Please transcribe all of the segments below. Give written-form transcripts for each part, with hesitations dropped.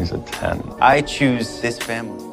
He's a 10. I choose this family.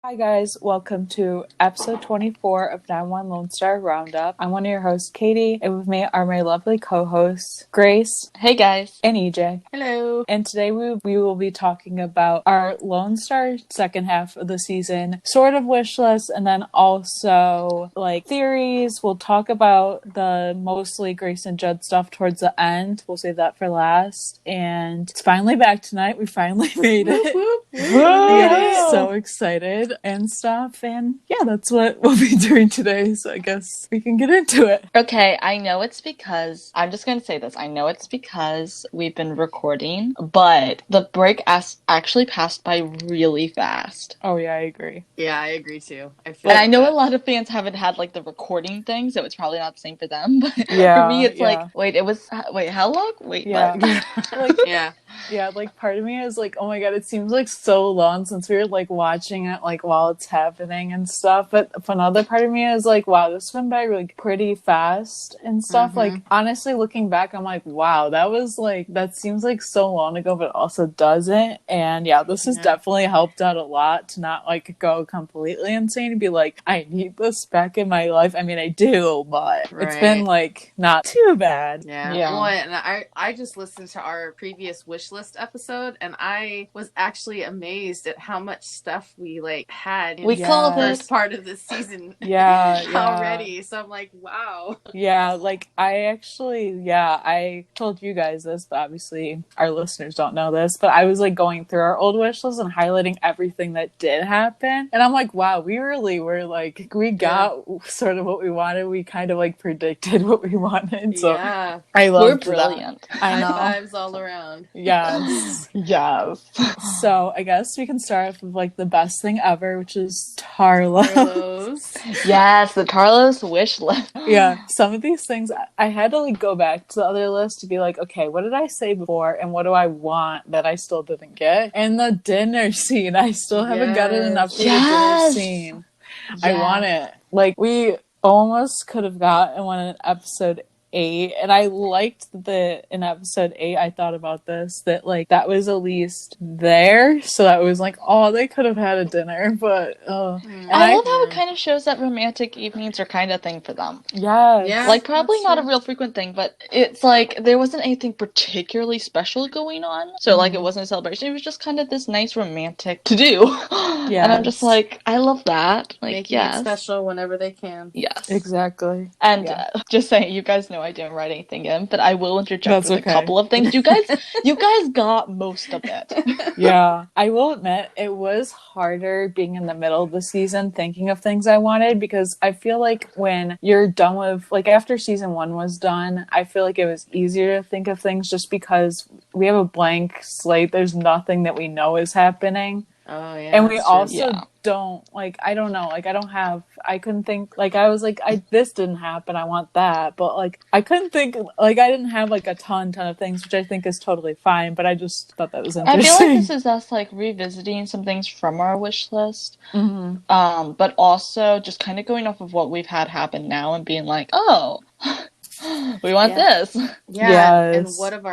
Hi guys, welcome to episode 24 of 9-1 Lone Star Roundup. I'm one of your hosts, Katie, and with me are my lovely co-hosts, Grace. Hey guys. And EJ. Hello. And today we will be talking about our Lone Star second half of the season, sort of wish list, and then also like theories. We'll talk about the mostly Grace and Judd stuff towards the end. We'll save that for last. And it's finally back tonight. We finally made it. Yeah, so excited and stuff, and yeah, that's what we'll be doing today, so I guess we can get into it. Okay, I know it's because, I'm just going to say this, I know it's because we've been recording, but the break actually passed by really fast. Oh yeah, I agree. Yeah, I agree too. I know a lot of fans haven't had like the recording thing, so it's probably not the same for them, but yeah, for me it's like, wait, how long? Wait, yeah. what? Yeah, like part of me is like, oh my god, it seems like so long since we were like watching it like while it's happening and stuff. But another part of me is like, wow, this went by like pretty fast and stuff. Mm-hmm. Like honestly, looking back, I'm like, wow, that seems like so long ago, but also doesn't. And yeah, this has definitely helped out a lot to not like go completely insane and be like, I need this back in my life. I mean, I do, but it's been like not too bad. Yeah. Well, and I just listened to our previous wish list episode, and I was actually amazed at how much stuff we like had in the first part of this season already. So I'm like, wow. Yeah, like I told you guys this, but obviously our listeners don't know this, but I was like going through our old wish list and highlighting everything that did happen, and I'm like, wow, we really were like, we got sort of what we wanted. We kind of like predicted what we wanted, so I love We're brilliant. I know. High fives all around. Yes. Yes. So I guess we can start off with like the best thing ever, which is Tarlos. Yes, the Tarlos wish list. Yeah, some of these things I had to like go back to the other list to be like, okay, what did I say before and what do I want that I still didn't get? And the dinner scene, I still haven't gotten enough for the dinner scene. I want it. Like we almost could have gotten one in episode 8, and I liked that in episode 8 I thought about this, that like that was at least there, so that was like, oh, they could have had a dinner, but I love how it kind of shows that romantic evenings are kind of a thing for them. Yeah, like probably not a real frequent thing, but it's like there wasn't anything particularly special going on, so like it wasn't a celebration, it was just kind of this nice romantic to do. And I'm just like, I love that, like, making it special whenever they can. Yes, exactly. And just saying, you guys know I didn't write anything in, but I will interject with a couple of things. You guys got most of it. Yeah, I will admit it was harder being in the middle of the season thinking of things I wanted, because I feel like when you're done with, like after season 1 was done, I feel like it was easier to think of things just because we have a blank slate. There's nothing that we know is happening. Oh yeah. And we also don't, like, I don't know, like I couldn't think, like I was like, this didn't happen, I want that, but like I couldn't think, like I didn't have like a ton of things, which I think is totally fine, but I just thought that was interesting. I feel like this is us like revisiting some things from our wish list, but also just kind of going off of what we've had happen now and being like, oh, we want this. And what of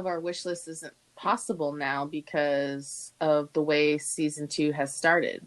our wish list isn't possible now because of the way season 2 has started.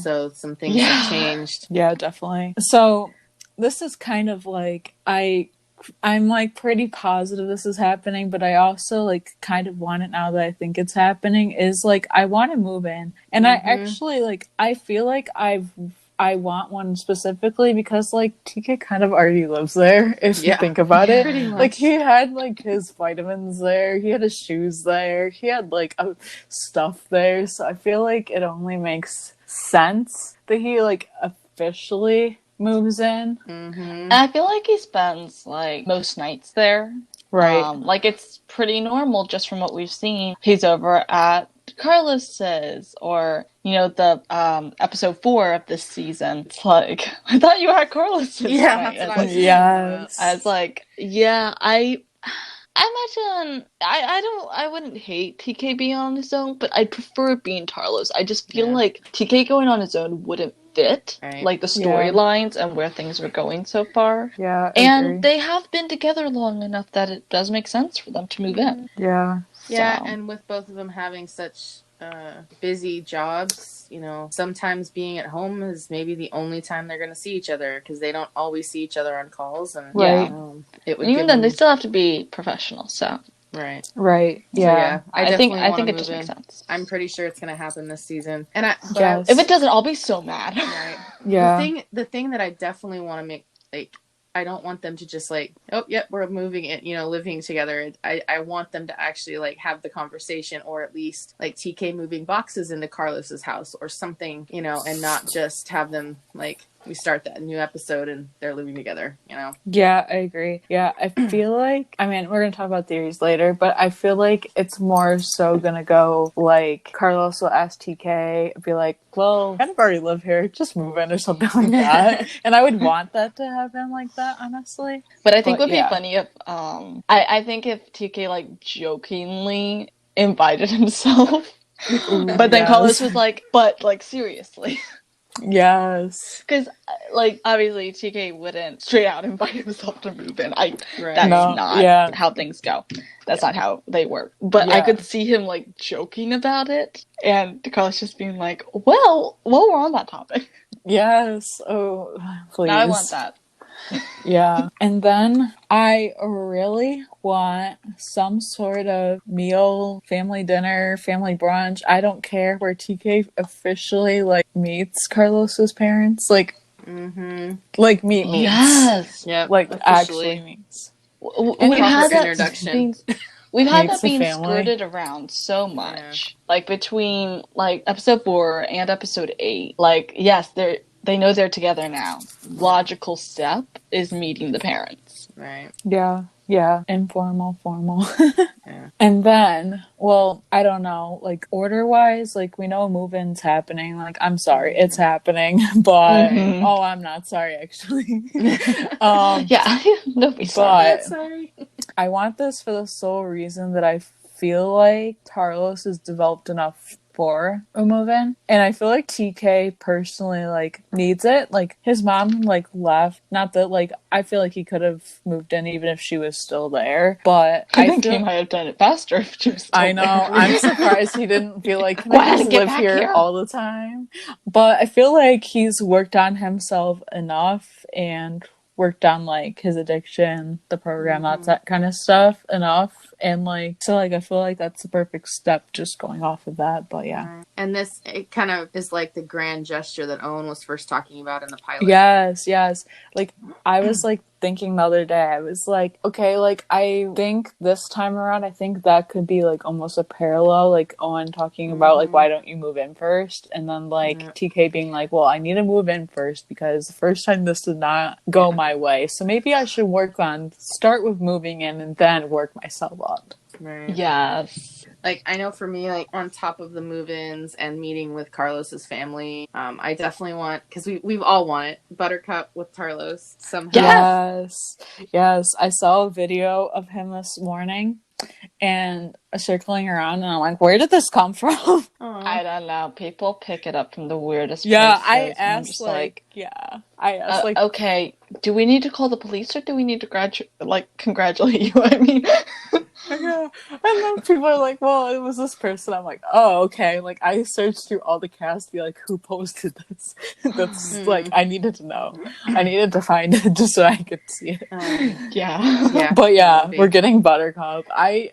So some things have changed. Yeah, definitely. So this is kind of like, I'm like pretty positive this is happening, but I also like kind of want it now that I think it's happening, is like I want to move in, and I actually like, I feel like I want one specifically because like TK kind of already lives there, if you think about it. Pretty much. Like he had like his vitamins there, he had his shoes there, he had like stuff there, so I feel like it only makes sense that he like officially moves in. And I feel like he spends like most nights there. Right. Like it's pretty normal just from what we've seen. He's over at Carlos's, or you know, the episode 4 of this season. It's like, I thought you were at Carlos's. Yeah, that's what I was yes. I was like, yeah, I imagine I wouldn't hate TK being on his own, but I'd prefer it being Tarlos. I just feel like TK going on his own wouldn't fit, right. like the storylines and where things are going so far. Yeah, and they have been together long enough that it does make sense for them to move in. Yeah. Yeah, So. and with both of them having such busy jobs, you know, sometimes being at home is maybe the only time they're going to see each other because they don't always see each other on calls. And it would even then, they still have to be professional. So right. Yeah. So, I think it just makes sense. I'm pretty sure it's going to happen this season. And if it doesn't, I'll be so mad. Right. Yeah. The thing that I definitely want to make, like, I don't want them to just like, oh, yep, we're moving it, you know, living together. I want them to actually like have the conversation, or at least like TK moving boxes into Carlos's house or something, you know, and not just have them like, we start that new episode and they're living together, you know? Yeah, I agree. Yeah, I feel like, I mean, we're going to talk about theories later, but I feel like it's more so going to go like Carlos will ask TK, be like, well, I kind of already live here, just move in or something like that. And I would want that to happen like that, honestly. But I think it would be funny if, I think if TK like jokingly invited himself, but then Carlos was like, but like seriously. Yes. Because, like, obviously, TK wouldn't straight out invite himself to move in. That's not how things go. That's not how they work. But I could see him, like, joking about it. And Carlos just being like, well, while we're on that topic. Yes. Oh, please. Now I want that. Yeah. And then I really want some sort of meal, family dinner, family brunch. I don't care, where TK officially like meets Carlos's parents. Like, like meets. Yes. Yep. Like officially. Actually meets. We've had that introduction. We've had that being skirted around so much. Yeah. Like between like episode 4 and episode 8. Like, yes, they know they're together now. Logical step is meeting the parents. Right. Yeah. Yeah. Informal, formal. Yeah. And then, well, I don't know, like order-wise, like we know move-in's happening. Like, I'm sorry, it's happening, but oh, I'm not sorry, actually. Yeah, don't be sorry. But sorry. I want this for the sole reason that I feel like Carlos is developed enough for a move-in, and I feel like TK personally like needs it. Like his mom like left, not that like I feel like he could have moved in even if she was still there, but I think he might have done it faster if she was still there. I know. I'm surprised he didn't feel like, can I just live here all the time? But I feel like he's worked on himself enough and worked on like his addiction, the program, that kind of stuff enough, and like so like I feel like that's the perfect step just going off of that. But yeah, and this it kind of is like the grand gesture that Owen was first talking about in the pilot. Yes like I was like thinking the other day, I was like, okay, like I think this time around, I think that could be like almost a parallel, like Owen talking about like, why don't you move in first, and then like TK being like, well, I need to move in first because the first time this did not go my way, so maybe I should start with moving in and then work myself up. Right. Yes. Like, I know for me, like, on top of the move-ins and meeting with Carlos's family, I definitely want, because we've all wanted Buttercup with Carlos somehow. Yes. I saw a video of him this morning and circling around, and I'm like, where did this come from? I don't know. People pick it up from the weirdest places. I asked I asked okay, do we need to call the police or do we need to congratulate you? I mean... Yeah. And then people are like, well, it was this person. I'm like, oh, okay. Like, I searched through all the cast to be like, who posted this? That's like, I needed to know. I needed to find it just so I could see it. Yeah. But yeah, we're getting Buttercup. I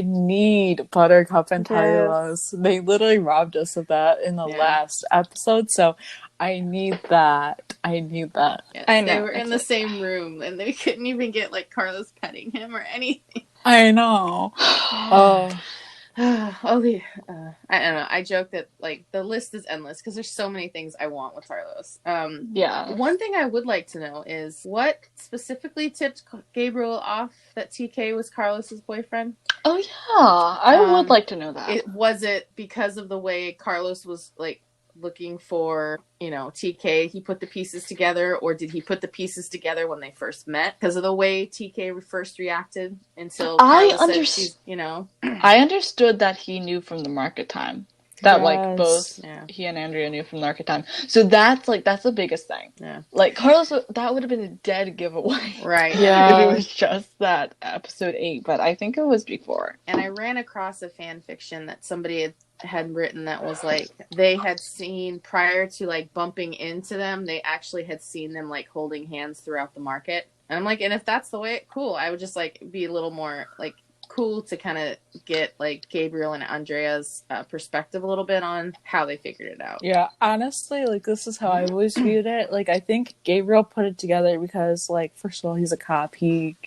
need Buttercup and Carlos. They literally robbed us of that in the last episode, so I need that. Yes, I know. They were in the same room and they couldn't even get like Carlos petting him or anything. I know. I don't know. I joke that like the list is endless because there's so many things I want with Carlos. One thing I would like to know is what specifically tipped Gabriel off that TK was Carlos's boyfriend? Oh yeah, I would like to know that. Was it because of the way Carlos was like looking for, you know, TK, he put the pieces together, or did he put the pieces together when they first met because of the way TK first reacted until Carlos said she's, you know? I understood that he knew from the market time. that like both he and Andrea knew from the archetype. So that's the biggest thing. Yeah. Like Carlos, that would have been a dead giveaway. Right. Yeah. If it was just that episode 8, but I think it was before. And I ran across a fan fiction that somebody had written that was like they had seen prior to like bumping into them, they actually had seen them like holding hands throughout the market. And I'm like, and if that's the way, cool. I would just like be a little more like cool to kind of get like Gabriel and Andrea's perspective a little bit on how they figured it out. Yeah, honestly, like this is how I always viewed it. Like I think Gabriel put it together because like first of all he's a cop, he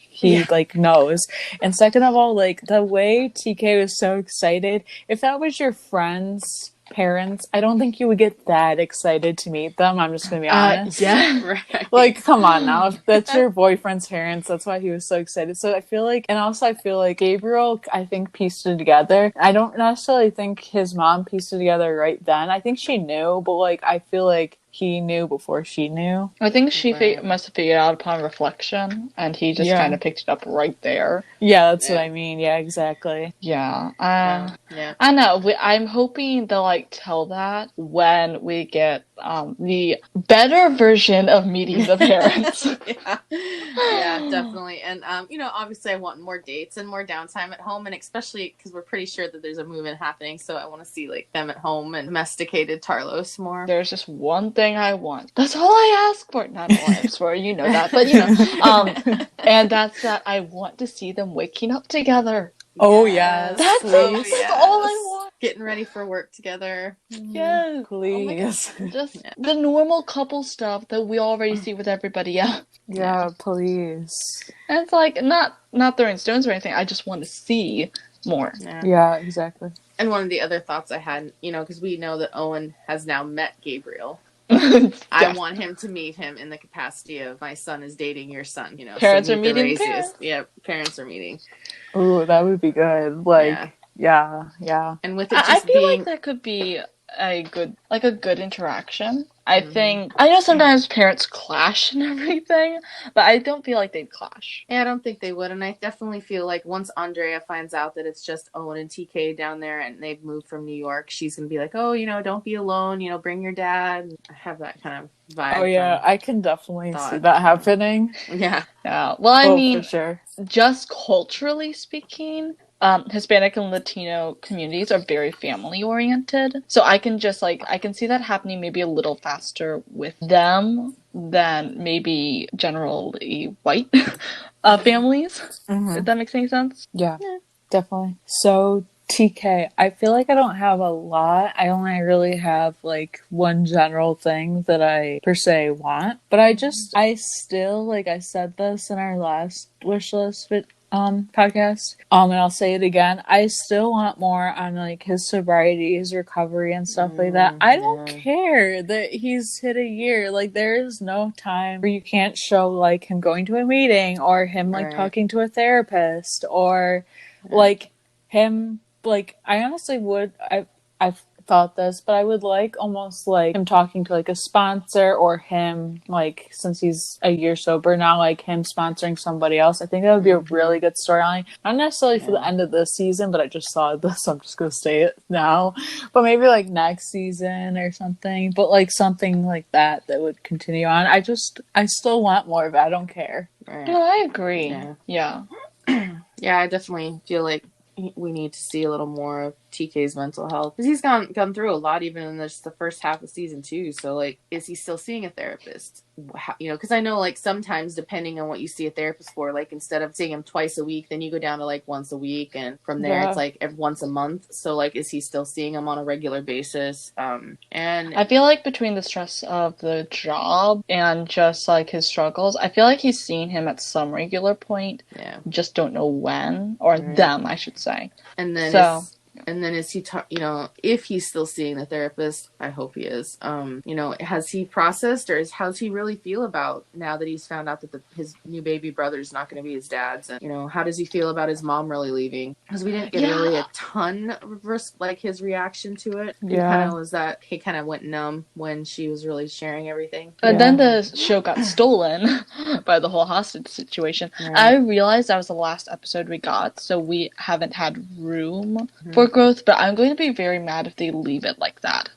like knows, and second of all like the way TK was so excited. If that was your friend's parents, I don't think you would get that excited to meet them. I'm just gonna be honest. Yeah, right. Like, come on now. If that's your boyfriend's parents, that's why he was so excited. So I feel like, and also I feel like Gabriel, I think, pieced it together. I don't necessarily think his mom pieced it together right then. I think she knew, but like, I feel like he knew before she knew. I think she must have figured out upon reflection, and he just kind of picked it up right there. Yeah, that's what I mean. Yeah, exactly. Yeah. I know. I'm hoping they'll like tell that when we get the better version of meeting the parents. Yeah, definitely. And obviously I want more dates and more downtime at home, and especially because we're pretty sure that there's a move-in happening, so I want to see like them at home and domesticated Tarlos more. There's just one thing I want. That's all I ask for. Not all I ask for, you know that, but and that's that I want to see them waking up together. Oh yes, that's all I want. Getting ready for work together. Yes, please. Oh just the normal couple stuff that we already see with everybody else. Yeah, please. And it's like not throwing stones or anything. I just want to see more. Yeah, exactly. And one of the other thoughts I had, because we know that Owen has now met Gabriel. I want him to meet him in the capacity of my son is dating your son. Parents are meeting. Yeah, parents are meeting. Ooh, that would be good. Like, yeah. And with it just I feel like that could be a good interaction. I know sometimes parents clash and everything, but I don't feel like they'd clash. Yeah, I don't think they would, and I definitely feel like once Andrea finds out that it's just Owen and TK down there and they've moved from New York, she's going to be like, oh, don't be alone, bring your dad. I have that kind of vibe. Oh, yeah, I can definitely see that happening. Yeah. Well, I mean, for sure. Just culturally speaking, Hispanic and Latino communities are very family oriented. So I can see that happening maybe a little faster with them than maybe generally white families. If that makes any sense. Yeah, definitely. So TK, I feel like I don't have a lot. I only really have like one general thing that I per se want. But I still, like I said this in our last wish list podcast. And I'll say it again. I still want more on like his sobriety, his recovery and stuff like that. I don't care that he's hit a year. Like there is no time where you can't show like him going to a meeting or him like talking to a therapist or like him. Like I honestly would. I've thought this, but I would like almost like him talking to like a sponsor or him like since he's a year sober now, like him sponsoring somebody else. I think that would be a really good storyline. Not necessarily for the end of this season, but I just saw this, so I'm just gonna say it now. But maybe like next season or something. But like something like that would continue on. I still want more of it. I don't care. No, I agree. Yeah. Yeah, I definitely feel like we need to see a little more of TK's mental health because he's gone through a lot even in the first half of season 2. So like, is he still seeing a therapist? Because I know like sometimes depending on what you see a therapist for, like instead of seeing him twice a week, then you go down to like once a week, and from there it's like once a month. So like, is he still seeing him on a regular basis? And I feel like between the stress of the job and just like his struggles, I feel like he's seeing him at some regular point. Yeah, just don't know when, or them, I should say. And then is he, if he's still seeing the therapist, I hope he is, has he processed or how's he really feel about now that he's found out that his new baby brother's not going to be his dad's? And, how does he feel about his mom really leaving? Because we didn't get really a ton of like his reaction to it. He kind of went numb when she was really sharing everything. But then the show got stolen by the whole hostage situation. Right. I realized that was the last episode we got, so we haven't had room for growth, but I'm going to be very mad if they leave it like that.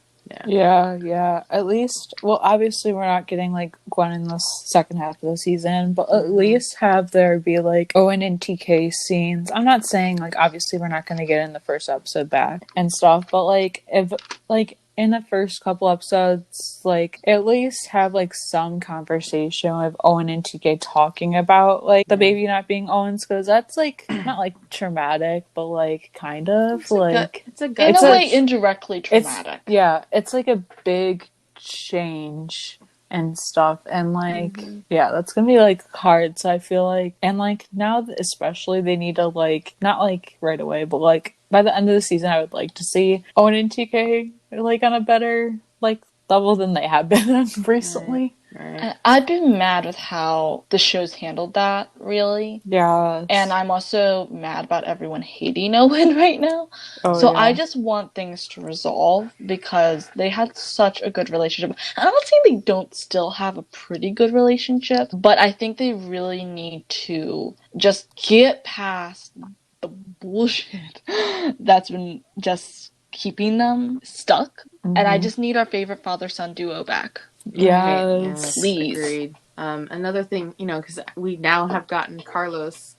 Yeah. At least, well, obviously we're not getting like Gwen in the second half of the season, but at least have there be like Owen and TK scenes. I'm not saying like obviously we're not going to get in the first episode back and stuff, but like if like in the first couple episodes, like at least have like some conversation with Owen and TK talking about like the baby not being Owen's, because that's like not like traumatic, but like kind of it's like a good in a way indirectly traumatic. It's like a big change and stuff, and like that's gonna be like hard. So I feel like, and like now especially they need to like not like right away, but like by the end of the season I would like to see Owen and TK like on a better like level than they have been recently. Right. I've been mad with how the show's handled that, really. Yeah. And I'm also mad about everyone hating Owen right now. I just want things to resolve because they had such a good relationship. I'm not saying they don't still have a pretty good relationship, but I think they really need to just get past the bullshit that's been just keeping them stuck. And I just need our favorite father-son duo back. Yes. Please. Agreed. Another thing, because we now have gotten Carlos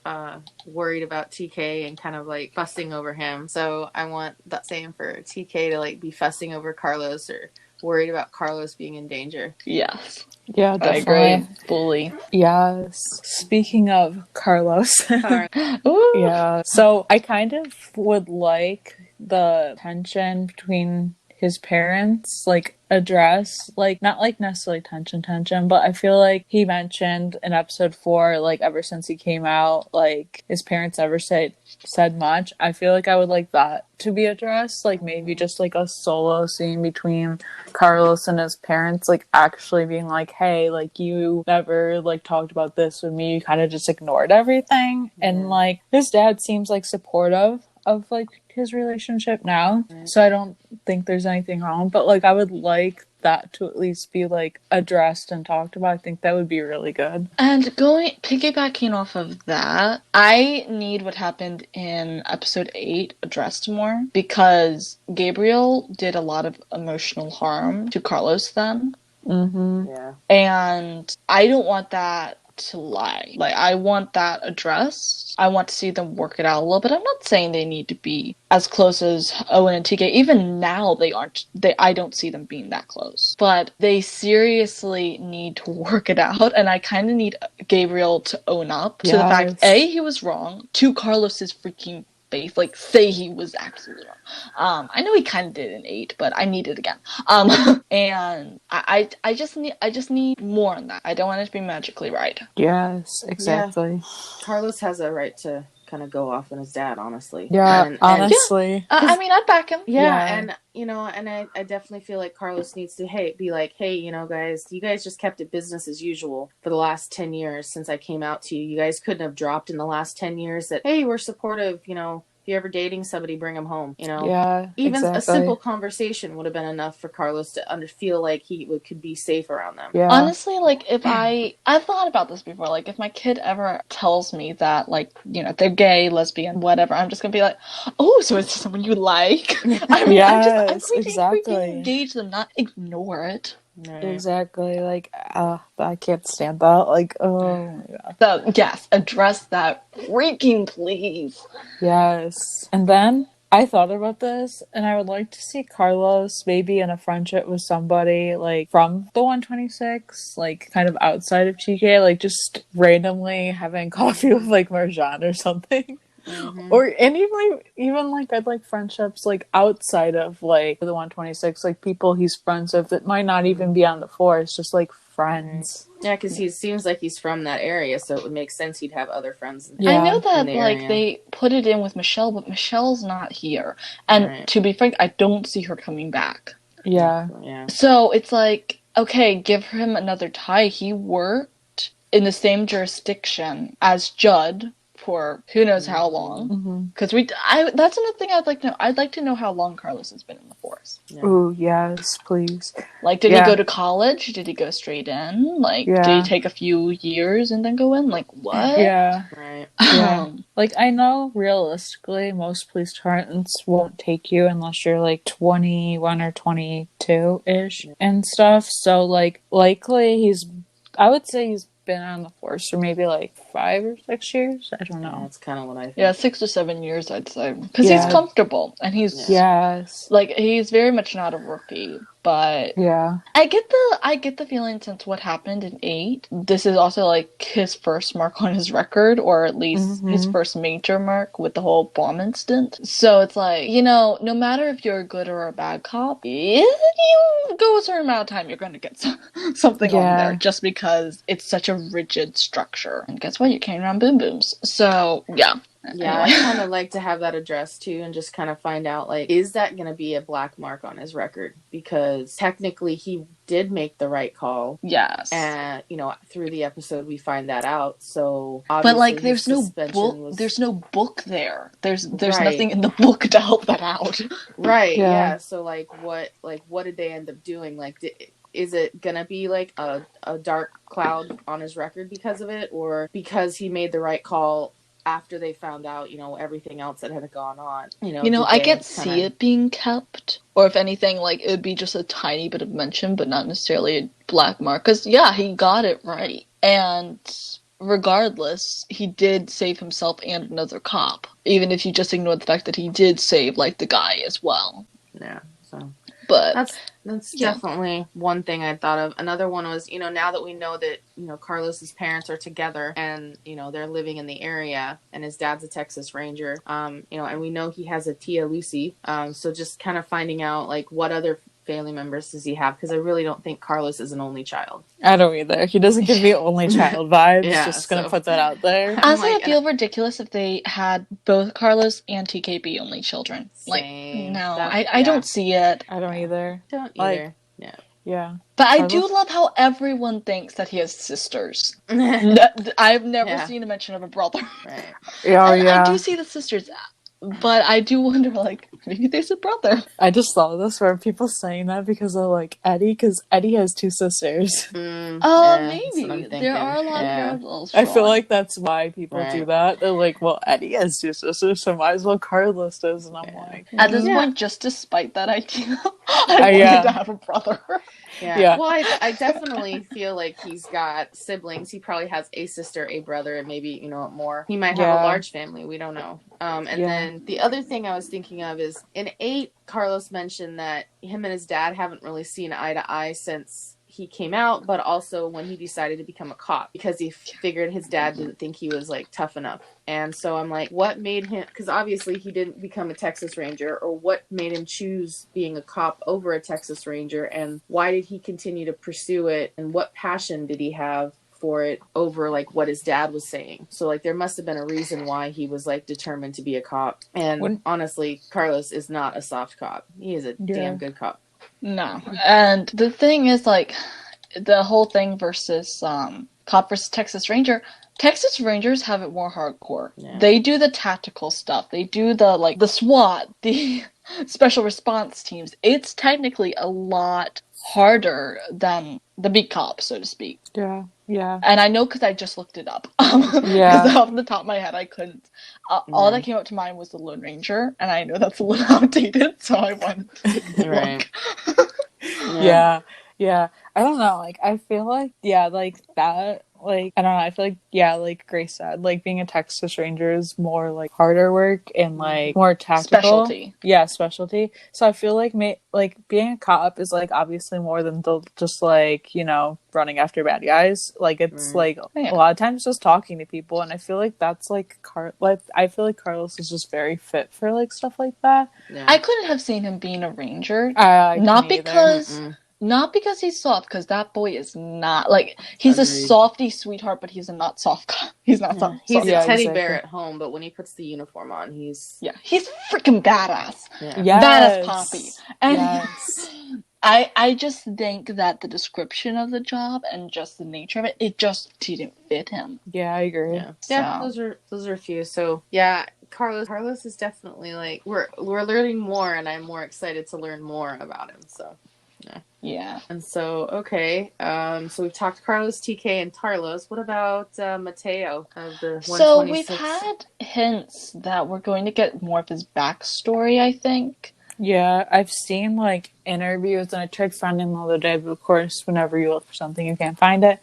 worried about TK and kind of like fussing over him. So I want that same for TK to like be fussing over Carlos or worried about Carlos being in danger. Yes. Yeah, definitely. I agree. Fully. Yes. Speaking of Carlos. Yeah. So I kind of would like the tension between his parents like address, like not like necessarily tension, but I feel like he mentioned in episode 4, like ever since he came out, like his parents never said much. I feel like I would like that to be addressed, like maybe just like a solo scene between Carlos and his parents, like actually being like, hey, like you never like talked about this with me, you kind of just ignored everything. And like his dad seems like supportive of like his relationship now, so I don't think there's anything wrong, but like I would like that to at least be like addressed and talked about. I think that would be really good. And piggybacking off of that, I need what happened in episode 8 addressed more, because Gabriel did a lot of emotional harm to Carlos then. And I don't want that to lie. Like, I want that addressed. I want to see them work it out a little bit. I'm not saying they need to be as close as Owen and TK. Even now, they aren't. I don't see them being that close. But they seriously need to work it out, and I kind of need Gabriel to own up to the fact, A, he was wrong, 2, Carlos's freaking face, like, say he was absolutely wrong. I know he kind of did in 8, but I need it again. And I just need more on that. I don't want it to be magically right. Yes, exactly. Yeah. Carlos has a right to kind of go off on his dad, honestly. Yeah, honestly. I mean, I'd back him. Yeah, and and I definitely feel like Carlos needs to be like, hey, guys, you guys just kept it business as usual for the last 10 years since I came out to you. You guys couldn't have dropped in the last 10 years that, hey, we're supportive, if you're ever dating somebody, bring them home, Yeah, even a simple conversation would have been enough for Carlos to feel like he could be safe around them. Yeah. Honestly, like, if I've thought about this before, like, if my kid ever tells me that, like, they're gay, lesbian, whatever, I'm just gonna be like, oh, so it's someone you like? I mean, I'm going to engage them, not ignore it. Right. Exactly. Like, I can't stand that. Like, oh my god. So, yes, address that freaking please. Yes. And then I thought about this, and I would like to see Carlos maybe in a friendship with somebody like from the 126, like kind of outside of TK, like just randomly having coffee with like Marjan or something. Or and even like I'd like friendships like outside of like the 126, like people he's friends with that might not even be on the force, just like friends. Yeah, because he seems like he's from that area, so it would make sense he'd have other friends. I know that like they put it in with Michelle, but Michelle's not here, and to be frank, I don't see her coming back. Yeah. So it's like, okay, give him another tie. He worked in the same jurisdiction as Judd for who knows how long. Because that's another thing I'd like to know. I'd like to know how long Carlos has been in the force. Ooh, yes, please. Like, did he go to college? Did he go straight in? Like, did he take a few years and then go in? Like, what? Yeah. Right. Yeah. Like, I know realistically most police departments won't take you unless you're like 21 or 22-ish and stuff. So, like, likely I would say he's been on the force for maybe like 5 or 6 years. I don't know. That's kind of what I think. Yeah, 6 to 7 years, I'd say. Because he's comfortable. And he's... Yes. Like, he's very much not a rookie. But... Yeah. I get the feeling since what happened in 8, this is also, like, his first mark on his record. Or at least his first major mark with the whole bomb incident. So it's like, you know, no matter if you're a good or a bad cop, if you go a certain amount of time, you're going to get something on there. Just because it's such a rigid structure. And guess what? You're carrying around boom booms. So, yeah. Yeah, I kind of like to have that addressed too and just kind of find out, like, is that going to be a black mark on his record? Because technically he did make the right call. Yes. And, you know, through the episode we find that out. So, but, like, there's no book. There's no book there. There's nothing in the book to help that out. Right, yeah. So, like, what did they end up doing? Like, is it gonna be like a dark cloud on his record because of it? Or because he made the right call after they found out, you know, everything else that had gone on. You know, I can't see it being kept. Or if anything, like, it would be just a tiny bit of mention, but not necessarily a black mark. Because, yeah, he got it right. And regardless, he did save himself and another cop. Even if you just ignore the fact that he did save, like, the guy as well. Yeah, so... But that's definitely one thing I thought of. Another one was, you know, now that we know that, you know, Carlos's parents are together and, you know, they're living in the area and his dad's a Texas Ranger, you know, and we know he has a Tia Lucy. So just kind of finding out, like, what other family members does he have? Because I really don't think Carlos is an only child. I don't either. He doesn't give me only child vibes. Just gonna put that out there. Honestly, I feel ridiculous if they had both Carlos and TKB only children. Same. Like, no, I don't see it. I don't either. Don't either. Like, yeah. But Carlos? I do love how everyone thinks that he has sisters. I've never seen a mention of a brother. Right. I do see the sisters. But I do wonder, like, maybe there's a brother. I just saw this where people saying that because of, like, Eddie, because Eddie has 2 sisters. Maybe. There are a lot of parallels. I feel like that's why people do that. They're like, well, Eddie has 2 sisters, so might as well Carlos does. And I'm like... At this point, just despite that idea, I wanted to have a brother. Yeah. Well, I definitely feel like he's got siblings. He probably has a sister, a brother, and maybe, you know, more. He might have a large family. We don't know. And then the other thing I was thinking of is in 8, Carlos mentioned that him and his dad haven't really seen eye to eye since he came out, but also when he decided to become a cop because he figured his dad didn't think he was, like, tough enough. And so I'm like, what made him, because obviously he didn't become a Texas Ranger, or what made him choose being a cop over a Texas Ranger, and why did he continue to pursue it, and what passion did he have for it over, like, what his dad was saying. So, like, there must have been a reason why he was, like, determined to be a cop. And honestly, Carlos is not a soft cop. He is a damn good cop. No. And the thing is, like, the whole thing versus cop versus Texas Ranger, Texas Rangers have it more hardcore. Yeah. They do the tactical stuff. They do the, like, the SWAT, the special response teams. It's technically a lot harder than the beat cop, so to speak. Yeah. And I know because I just looked it up. Because off the top of my head, I couldn't. All that came up to mind was the Lone Ranger, and I know that's a little outdated, so I wanted to look. Yeah. I don't know. Like, I feel like, like that. Like, I don't know, I feel like, like Grace said, like, being a Texas Ranger is more, like, harder work and, like, more tactical. Specialty. Yeah, specialty. So I feel like, being a cop is, like, obviously more than just, like, you know, running after bad guys. Like, it's, like, a lot of times just talking to people, and I feel like that's, like, I feel like Carlos is just very fit for, like, stuff like that. Yeah. I couldn't have seen him being a Ranger. Not because he's soft, because that boy is not, like, he's a softy sweetheart, but he's a not soft cop. He's not soft. He's a teddy bear at home, but when he puts the uniform on, he's freaking badass. Yeah. Badass Poppy. And I just think that the description of the job and just the nature of it just didn't fit him. Yeah, I agree. Yeah, those are a few. So, Carlos is definitely, like, we're learning more, and I'm more excited to learn more about him, so, Yeah. And so, okay. So we've talked Carlos, TK, and Tarlos. What about Mateo of the 126? So we've had hints that we're going to get more of his backstory, I think. Yeah, I've seen like interviews, and I tried finding them the other day, but of course, whenever you look for something, you can't find it.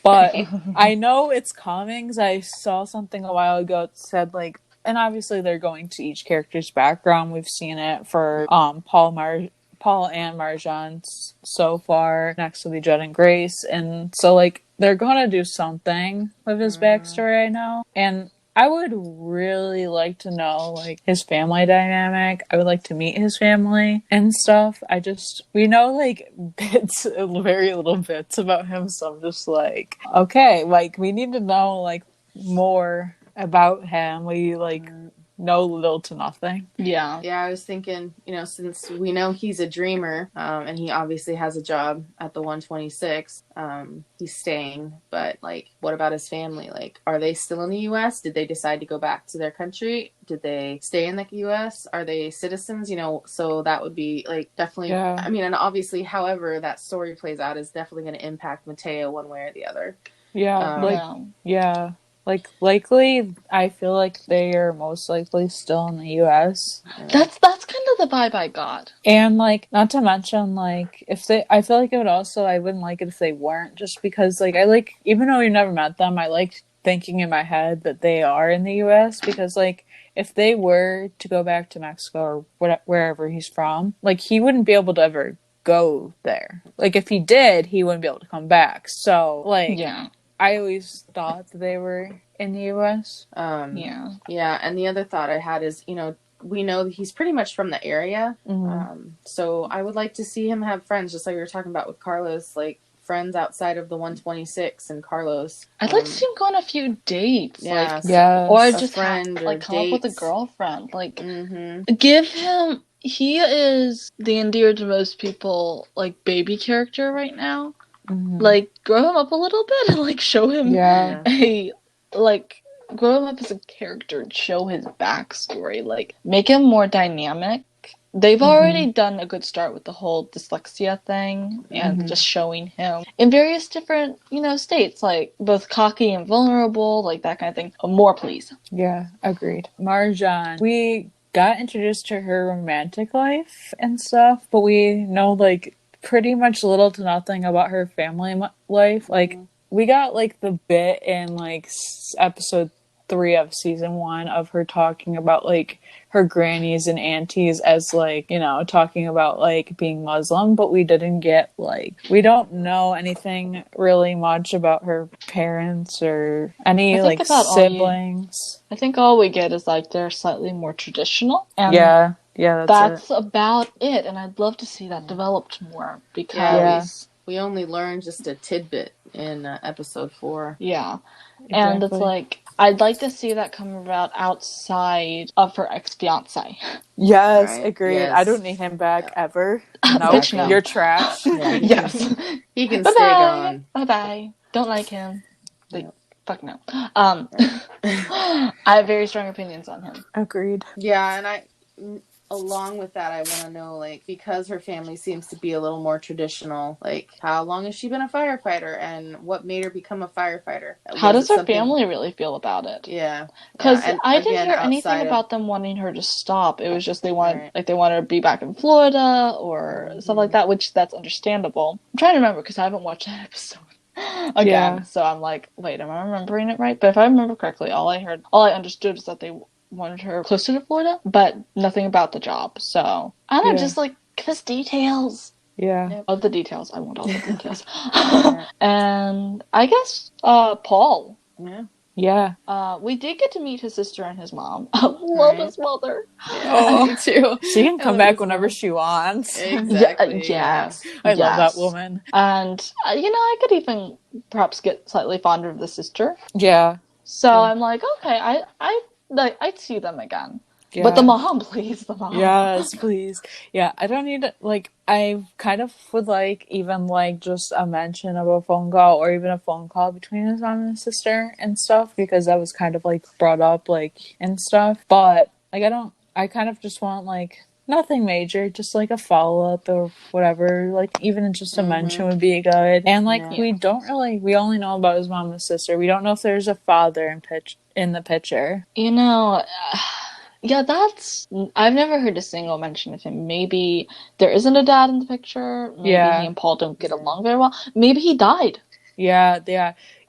But I know it's coming because I saw something a while ago that said like, and obviously they're going to each character's background. We've seen it for Paul and Marjan so far, next to the Judd and Grace, and so like they're gonna do something with his backstory, I know, and I would really like to know, like, his family dynamic. I would like to meet his family and stuff. We know, like, very little bits about him, so I'm just like, okay, like, we need to know, like, more about him. We, like, know little to nothing. Yeah. Yeah, I was thinking, since we know he's a dreamer, and he obviously has a job at the 126, he's staying, but like, what about his family? Like, are they still in the US? Did they decide to go back to their country? Did they stay in the US? Are they citizens? So that would be like definitely, Yeah. I mean, and obviously, however that story plays out is definitely going to impact Mateo one way or the other. Yeah, yeah. Like, likely, I feel like they are most likely still in the U.S. That's kind of the vibe I got. And, like, not to mention, like, I feel like I wouldn't like it if they weren't, just because, like, even though we've never met them, I like thinking in my head that they are in the U.S. because, like, if they were to go back to Mexico or wherever he's from, like, he wouldn't be able to ever go there. Like, if he did, he wouldn't be able to come back. So, like... Yeah. I always thought that they were in the U.S. Yeah, and the other thought I had is, we know that he's pretty much from the area, so I would like to see him have friends, just like we were talking about with Carlos, like friends outside of the 126 and Carlos. I'd like to see him go on a few dates, or just come up with a girlfriend, like give him. He is the endeared to most grow him up a little bit and like show him grow him up as a character and show his backstory, like make him more dynamic. They've already done a good start with the whole dyslexia thing and just showing him in various different states, like both cocky and vulnerable, like that kind of thing. More, please. Yeah, agreed. Marjan, we got introduced to her romantic life and stuff, but we know like pretty much little to nothing about her family life. Like, we got, like, the bit in, like, episode 3 of season 1 of her talking about, like, her grannies and aunties as, like, talking about, like, being Muslim, but we didn't get, like, we don't know anything really much about her parents or any, like, siblings. I think all we get is, like, they're slightly more traditional. And yeah, that's about it, and I'd love to see that developed more because we only learned just a tidbit in episode 4. Yeah, exactly. And it's like I'd like to see that come about outside of her ex-fiance. Yes, right? Agreed. Yes. I don't need him back ever. No, you're trash. Yes, he can stay gone. Bye. Don't like him. Like, fuck no. I have very strong opinions on him. Agreed. Yeah, and along with that, I want to know, like, because her family seems to be a little more traditional, like, how long has she been a firefighter and what made her become a firefighter? How does her family really feel about it? Yeah. Because I didn't hear anything about them wanting her to stop. It was just they wanted her to be back in Florida or stuff like that, which that's understandable. I'm trying to remember because I haven't watched that episode again. So I'm like, wait, am I remembering it right? But if I remember correctly, all I understood is that they wanted her closer to Florida, but nothing about the job. So I don't know, just like give us details. Yeah. Of the details. I want all the details. And I guess Paul. Yeah. We did get to meet his sister and his mom. Love his mother. Yeah, me too. She can come back whenever she wants. Exactly. Yes. I love that woman. And I could even perhaps get slightly fonder of the sister. Yeah. So I'm like, okay, I'd see them again. Yeah. But the mom, please, the mom. Yes, please. Yeah, I don't need it. Like, I kind of would like even like just a mention of a phone call or even a phone call between his mom and his sister and stuff, because that was kind of like brought up like and stuff. But like, I kind of just want like Nothing major, just like a follow-up or whatever. Like, even just a mention would be good. And like, we only know about his mom and sister. We don't know if there's a father in the picture. You know, yeah, I've never heard a single mention of him. Maybe there isn't a dad in the picture. Maybe he and Paul don't get along very well. Maybe he died. Yeah,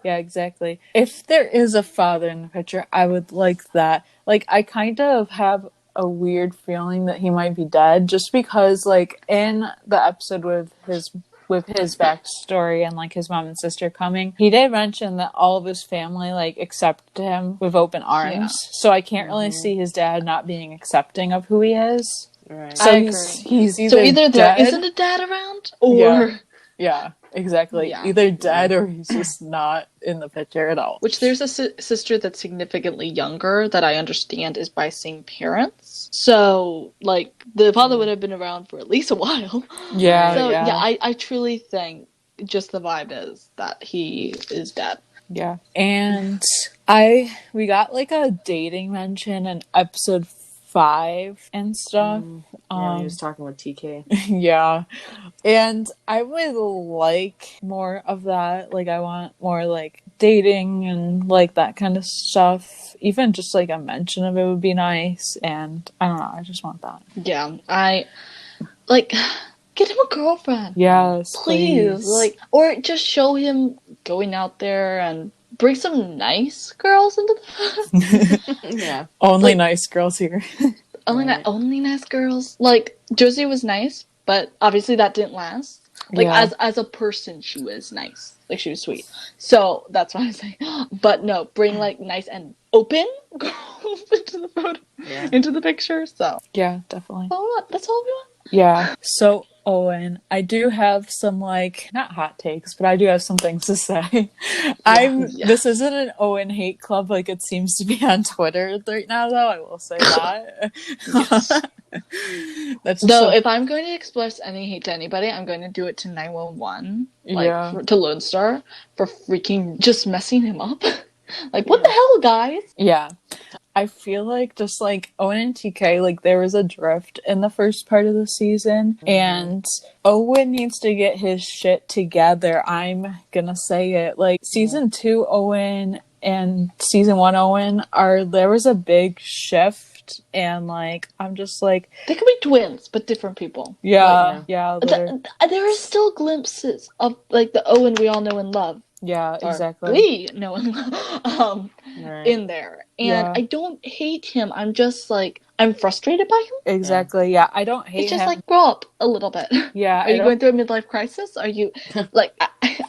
exactly. If there is a father in the picture, I would like that. Like, I kind of have a weird feeling that he might be dead, just because, like, in the episode with his backstory and like his mom and sister coming, he did mention that all of his family like accepted him with open arms. So I can't really see his dad not being accepting of who he is. Right. So he's either there dead, isn't a dad around, or yeah, exactly. Yeah. Either dead or he's just not in the picture at all. Which there's a sister that's significantly younger that I understand is by same parents. So, like, the father would have been around for at least a while. Yeah. So, I truly think just the vibe is that he is dead. Yeah. And we got, like, a dating mention in episode 5 and stuff. Yeah, he was talking with TK. Yeah. And I would like more of that. Like, I want more, like, dating and, like, that kind of stuff. Even just, like, a mention of it would be nice. And, I don't know, I just want that. Yeah, get him a girlfriend. Yes, please. Like, or just show him going out there and bring some nice girls into the Yeah. Only nice girls here. Only nice girls. Like, Josie was nice, but obviously that didn't last. Like, as a person, she was nice. Like, she was sweet. So, that's what I'm saying. But no, bring, like, nice and open girls into the photo, into the picture, so. Yeah, definitely. That's all we want. Yeah. So, Owen, I do have some, like, not hot takes, but I do have some things to say. This isn't an Owen hate club like it seems to be on Twitter right now, though. I will say that. If I'm going to express any hate to anybody, I'm going to do it to 911, to Lone Star, for freaking just messing him up. Like, what the hell, guys? Yeah. I feel like just like Owen and TK, like there was a drift in the first part of the season, and Owen needs to get his shit together. I'm gonna say it. Like season 2 Owen and season 1 Owen there was a big shift, and like I'm just like they could be twins, but different people. Yeah. There are still glimpses of like the Owen we all know and love. Yeah, exactly. We know and love in there. And I don't hate him. I'm just like, I'm frustrated by him. Exactly, yeah. I don't hate him. It's just like, grow up a little bit. Yeah. Are you going through a midlife crisis? Are you, like,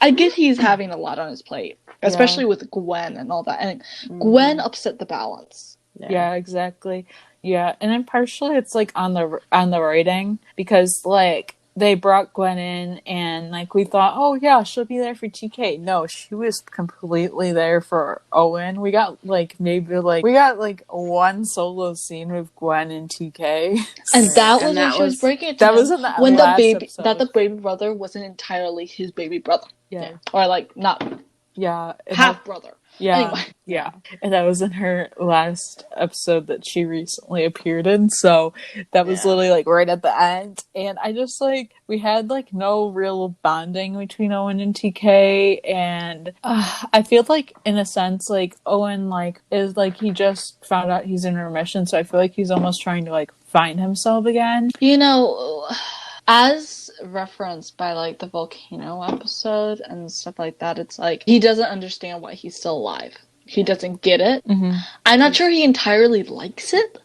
I get he's having a lot on his plate. Especially with Gwen and all that. And Gwen upset the balance. Yeah, exactly. Yeah, and then partially it's like on the writing. Because, like, they brought Gwen in and like we thought, oh yeah, she'll be there for TK. No, she was completely there for Owen. We got one solo scene with Gwen and TK. And that was when she was breaking it to that him was in the when last the baby episode. that the baby brother wasn't entirely his baby brother. Yeah. Or like not half brother. Yeah. Anyway. Yeah. And that was in her last episode that she recently appeared in. So that was literally like right at the end. And I just like, we had like no real bonding between Owen and TK. And I feel like in a sense, like Owen like is like, he just found out he's in remission. So I feel like he's almost trying to like find himself again. You know, as referenced by like the volcano episode and stuff like that, it's like he doesn't understand why he's still alive. He doesn't get it. I'm not sure he entirely likes it.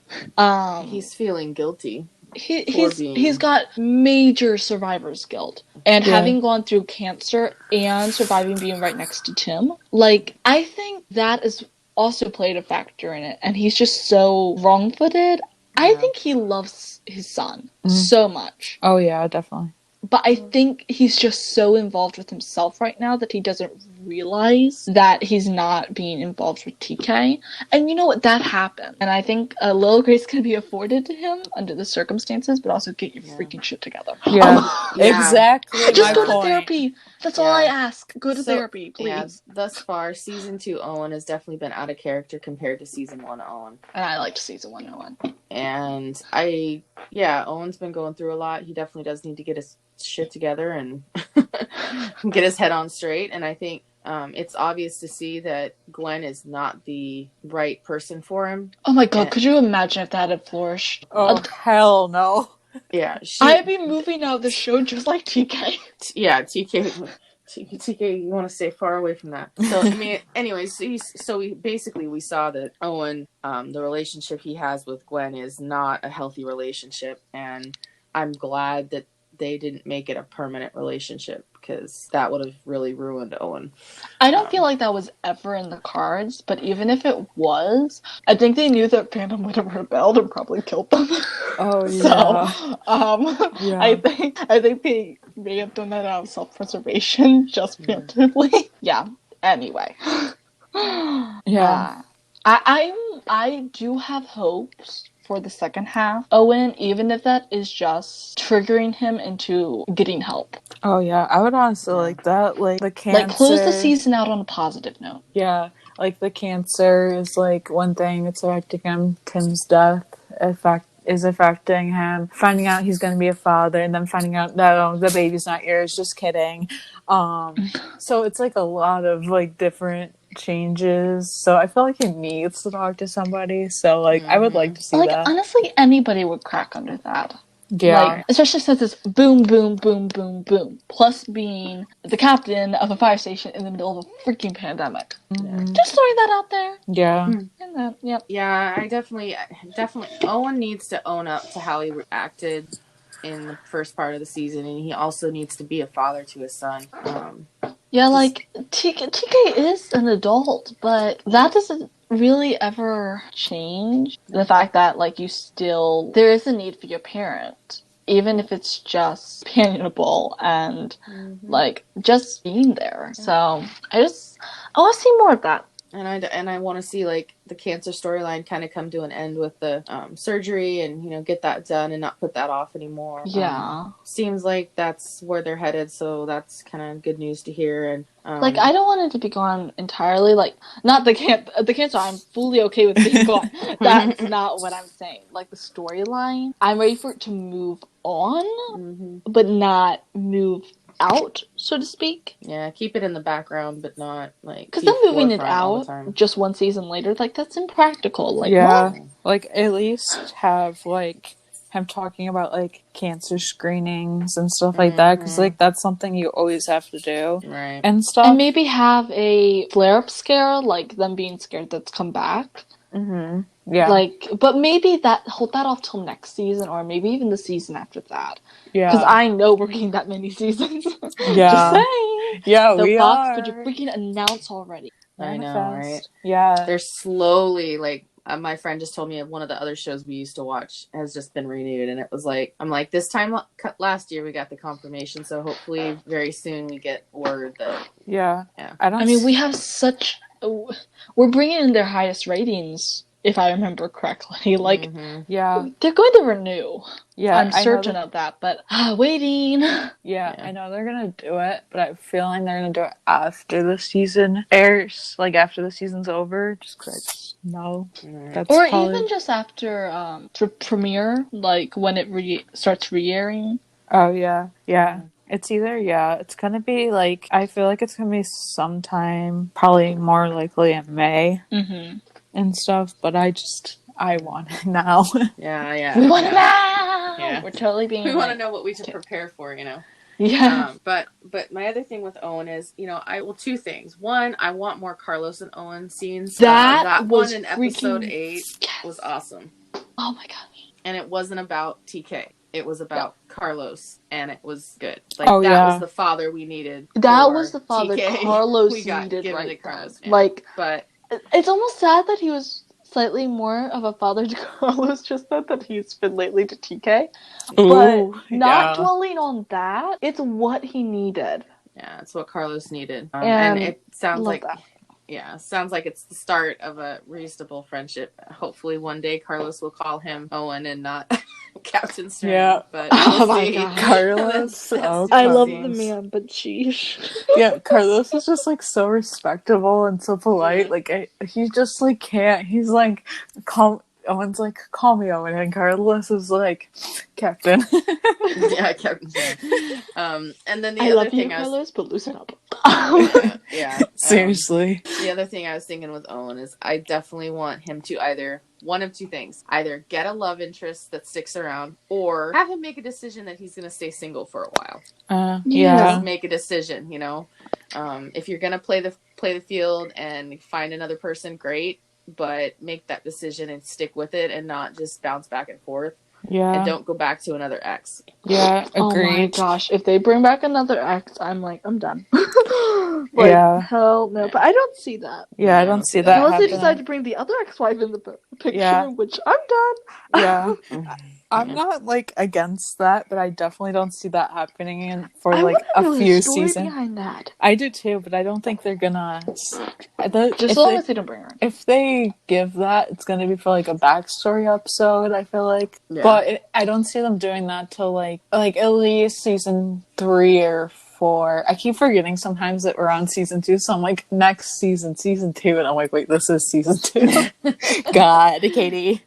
He's feeling guilty. He's got major survivor's guilt. And having gone through cancer and surviving being right next to Tim, like, I think that is also played a factor in it. And he's just so wrong-footed. I think he loves his son so much. Oh yeah, definitely. But I think he's just so involved with himself right now that he doesn't realize that he's not being involved with TK. And you know what? That happened. And I think a little grace can be afforded to him under the circumstances, but also get your freaking shit together. Yeah, exactly. Just go to therapy. That's all I ask. Go to therapy, please. Yeah, thus far, season 2 Owen has definitely been out of character compared to season 1 Owen. And I liked season 1 Owen. And Owen's been going through a lot. He definitely does need to get his shit together and get his head on straight. And I think it's obvious to see that Gwen is not the right person for him. Oh my god, could you imagine if that had flourished? Oh, hell no. Yeah. I'd be moving out of the show just like TK. Yeah, TK, you want to stay far away from that. So, I mean, anyways, we saw that Owen, the relationship he has with Gwen is not a healthy relationship. And I'm glad that they didn't make it a permanent relationship, because that would have really ruined Owen. I don't feel like that was ever in the cards, but even if it was, I think they knew that Phantom would have rebelled and probably killed them. Oh yeah. So, I think they may have done that out of self-preservation, just preemptively. Yeah. Anyway. Yeah. I do have hopes for the second half, Owen, even if that is just triggering him into getting help. Oh yeah, I would honestly like that. Like the cancer. Like close the season out on a positive note. Yeah, like the cancer is like one thing that's affecting him. Tim's death is affecting him. Finding out he's going to be a father, and then finding out that the baby's not yours. Just kidding. So it's like a lot of like different changes. So I feel like he needs to talk to somebody. So like I would like to see that. Honestly, anybody would crack under that. Yeah. Like, especially since it's boom, boom, boom, boom, boom. Plus being the captain of a fire station in the middle of a freaking pandemic. Mm-hmm. Just throwing that out there. Yeah. Yeah, I definitely, Owen needs to own up to how he reacted in the first part of the season, and he also needs to be a father to his son. Like, TK is an adult, but that doesn't really ever change the fact that, like, there is a need for your parent, even if it's just companionable and, like, just being there. So, I want to see more of that. And I want to see, like, the cancer storyline kind of come to an end with the surgery and, get that done and not put that off anymore. Yeah. Seems like that's where they're headed, so that's kind of good news to hear. And like, I don't want it to be gone entirely. Like, not the cancer, I'm fully okay with being gone. That's not what I'm saying. Like, the storyline, I'm ready for it to move on, but not move out, so to speak. Yeah, keep it in the background, but not like, because then moving it out just one season later, like, that's impractical. Like, yeah, what? Like, at least have like him talking about like cancer screenings and stuff like that, because like that's something you always have to do, right? And stuff, and maybe have a flare-up scare, like them being scared that's come back. Yeah. Like, but maybe hold that off till next season, or maybe even the season after that. Yeah. Because I know we're getting that many seasons. Yeah. Just saying. Yeah, so we Fox, are. could you freaking announce already? I know, right? Yeah. They're slowly, like, my friend just told me one of the other shows we used to watch has just been renewed, and it was like, I'm like, this time last year we got the confirmation, so hopefully very soon we get word that. Yeah. I mean, we have we're bringing in their highest ratings, if I remember correctly. Like, yeah, they're going to renew. Yeah, I'm certain of that, but waiting. Yeah, I know they're gonna do it, but I feel like they're gonna do it after the season airs, like after the season's over, just because I just know. That's or probably... even just after premiere, like when it starts re-airing. Oh yeah. It's either, it's gonna be like, I feel like it's gonna be sometime, probably more likely in May and stuff, but I want it now. Yeah. We want it now! Yeah. We're totally being We want to know what we should prepare for, Yeah. But my other thing with Owen is, two things. One, I want more Carlos and Owen scenes. That one in episode 8 was awesome. Oh my gosh. And it wasn't about TK. It was about Carlos, and it was good. Like, was the father we needed. That was the father TK. Carlos needed right Carlos. Like, but it's almost sad that he was slightly more of a father to Carlos, just that he's been lately to TK. But not dwelling on that, it's what he needed. Yeah, it's what Carlos needed. And it sounds like that. Yeah, sounds like it's the start of a reasonable friendship. Hopefully one day Carlos will call him Owen and not Captain Stern. Yeah. But we'll see. God. Carlos. that's I love the man, but sheesh. Yeah, Carlos is just like so respectable and so polite. Like he just like can't. He's like, Owen's like, call me Owen, and Carlos is like, Captain. Yeah, Captain. And then the I other love thing you, Carlos, but loosen up. Yeah. Seriously. The other thing I was thinking with Owen is I definitely want him to either one of two things: either get a love interest that sticks around, or have him make a decision that he's going to stay single for a while. Just make a decision. You know, if you're going to play the field and find another person, great. But make that decision and stick with it and not just bounce back and forth. Yeah. And don't go back to another ex. Yeah, agreed. Oh my gosh, if they bring back another ex, I'm like, I'm done. Like, hell no. But I don't see that. Yeah, I don't see that unless happening. they decide to bring the other ex-wife in the picture, which I'm done. Yeah. I'm not like against that, but I definitely don't see that happening for I like a really few story seasons. Behind that. I do too, but I don't think they're gonna. Just as long as they don't bring her in. If they give that, it's gonna be for like a backstory episode. I feel like, but I don't see them doing that till like at least season 3 or 4. I keep forgetting sometimes that we're on season 2, so I'm like next season 2, and I'm like, wait, this is season 2. God, Katie.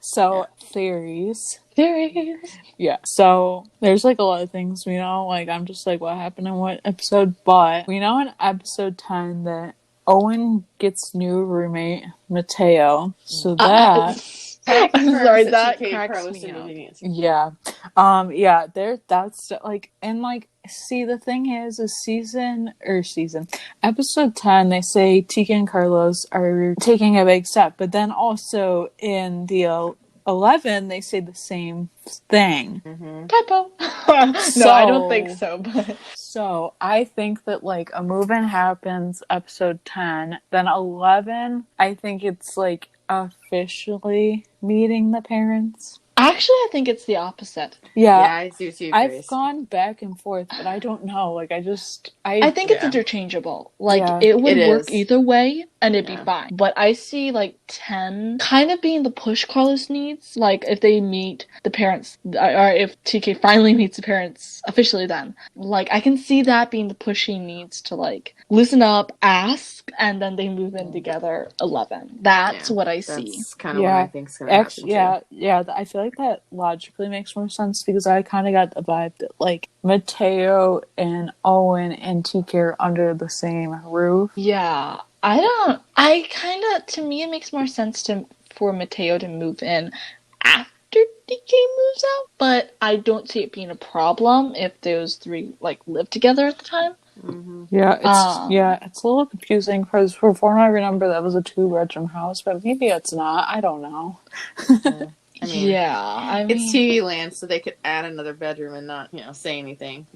So theories. Yeah. So there's like a lot of things we know. Like I'm just like, what happened in what episode? But we know in episode 10 that Owen gets new roommate Mateo. So that. I'm sorry, that cracks me up. Yeah. That's like, and like, see, the thing is episode 10, they say TK and Carlos are taking a big step, but then also in the 11, they say the same thing. Typo. No, I don't think so. But so I think that like a move-in happens episode 10, then 11, I think it's like officially meeting the parents. Actually, I think it's the opposite. Yeah, I do too. I've gone back and forth, but I don't know. Like, I think it's interchangeable. Like, it would work either way, and it'd be fine. But I see, like, 10 kind of being the push Carlos needs. Like, if they meet the parents, or if TK finally meets the parents officially then. Like, I can see that being the push he needs to, like, loosen up, ask, and then they move in together 11. That's what I see. That's kind of what I think's going to happen, Yeah, I feel like that logically makes more sense because I kind of got the vibe that like Mateo and Owen and TK are under the same roof. Yeah, to me it makes more sense for Mateo to move in after TK moves out, but I don't see it being a problem if those three like live together at the time. Mm-hmm. It's a little confusing because from what I remember that was a 2-bedroom house, but maybe it's not. I don't know. I mean, it's TV land, so they could add another bedroom and not, say anything,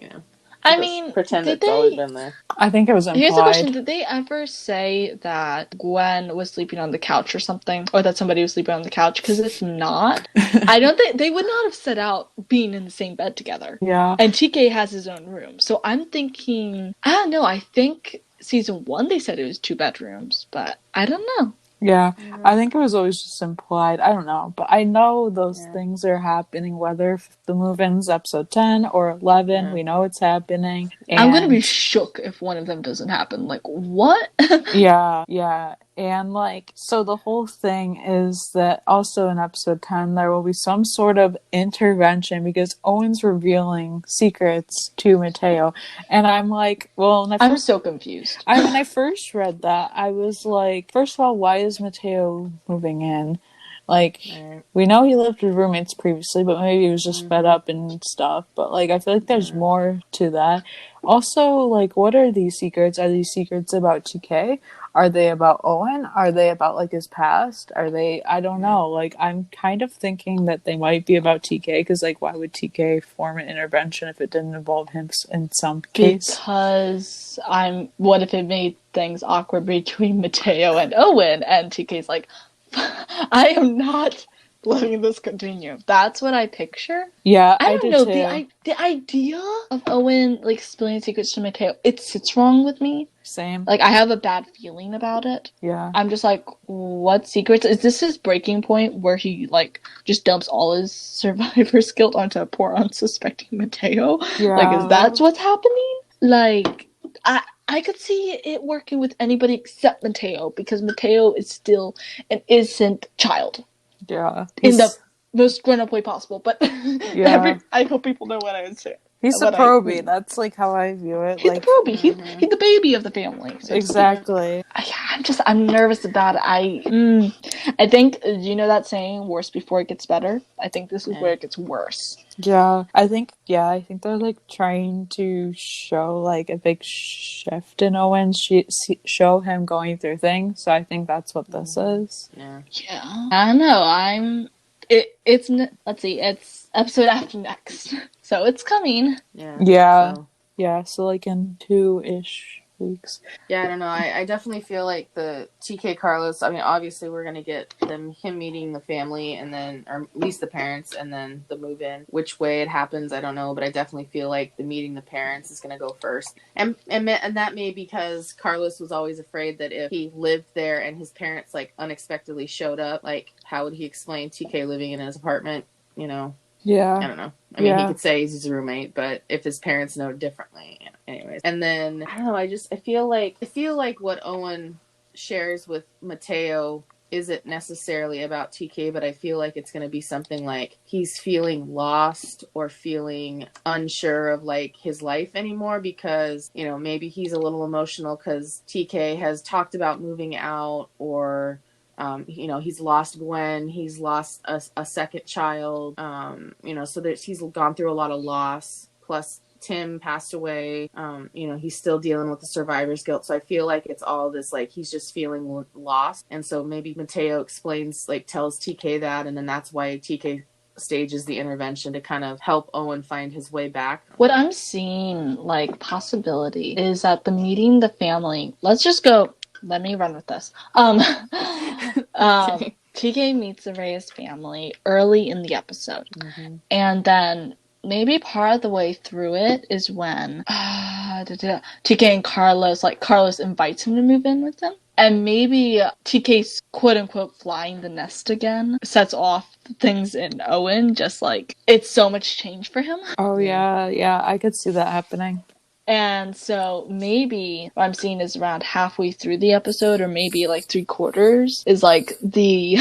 pretend it's always been there. I think it was implied. Here's a question: did they ever say that Gwen was sleeping on the couch or something, or that somebody was sleeping on the couch? Because if not, I don't think they would not have set out being in the same bed together. Yeah, and TK has his own room, so I'm thinking, I don't know. I think season 1 they said it was 2 bedrooms, but I don't know. Yeah, I think it was always just implied. I don't know, but I know those things are happening, whether the move-in's episode 10 or 11, we know it's happening. And I'm gonna be shook if one of them doesn't happen. Like, what? Yeah. And, like, so the whole thing is that also in episode 10, there will be some sort of intervention because Owen's revealing secrets to Mateo. And I'm like, well... I'm so confused. When I first read that, I was like, first of all, why is Mateo moving in? Like, we know he lived with roommates previously, but maybe he was just fed up and stuff. But, like, I feel like there's more to that. Also, like, what are these secrets? Are these secrets about TK? Are they about Owen? Are they about, like, his past? Are they... I don't know. Like, I'm kind of thinking that they might be about TK, because, like, why would TK form an intervention if it didn't involve him in some case? Because what if it made things awkward between Mateo and Owen, and TK's like, I am not letting this continue. That's what I picture. Yeah, I don't know. Too. The idea of Owen like spilling secrets to Mateo, it sits wrong with me. Same. Like, I have a bad feeling about it. Yeah. I'm just like, what secrets? Is this his breaking point where he, like, just dumps all his survivor's guilt onto a poor, unsuspecting Mateo? Yeah. Like, is that what's happening? Like, I could see it working with anybody except Mateo, because Mateo is still an innocent child. Yeah. In the most grown-up way possible, but I hope people know what I would say. He's a probie. That's like how I view it. He's the probie. He's the baby of the family. So exactly. I'm nervous about it. I think, you know that saying, worse before it gets better? I think this is where it gets worse. Yeah. I think they're like trying to show like a big shift in Owen, show him going through things. So I think that's what this is. Yeah. I don't know. Let's see, it's episode after next. So it's coming. Yeah. So like in 2-ish weeks. Yeah, I don't know. I definitely feel like the TK Carlos, I mean, obviously we're going to get him meeting the family and then, or at least the parents, and then the move-in. Which way it happens, I don't know, but I definitely feel like the meeting the parents is going to go first. And that may be because Carlos was always afraid that if he lived there and his parents, like, unexpectedly showed up, like, how would he explain TK living in his apartment, you know? Yeah. I don't know. I mean, he could say he's his roommate, but if his parents know differently, anyways. And then I don't know. I feel like what Owen shares with Mateo isn't necessarily about TK, but I feel like it's going to be something like he's feeling lost or feeling unsure of like his life anymore because, you know, maybe he's a little emotional because TK has talked about moving out, or you know, he's lost Gwen, he's lost a second child, you know, so he's gone through a lot of loss, plus Tim passed away, you know, he's still dealing with the survivor's guilt, so I feel like it's all this, like, he's just feeling lost, and so maybe Mateo explains, like, tells TK that, and then that's why TK stages the intervention to kind of help Owen find his way back. What I'm seeing, like, possibility is that the meeting the family, let me run with this. TK meets the Reyes family early in the episode. And then maybe part of the way through it is when TK and Carlos invites him to move in with them. And maybe TK's quote-unquote flying the nest again sets off things in Owen, just like it's so much change for him. Oh, yeah, I could see that happening. And so maybe what I'm seeing is around halfway through the episode, or maybe like 3/4, is like the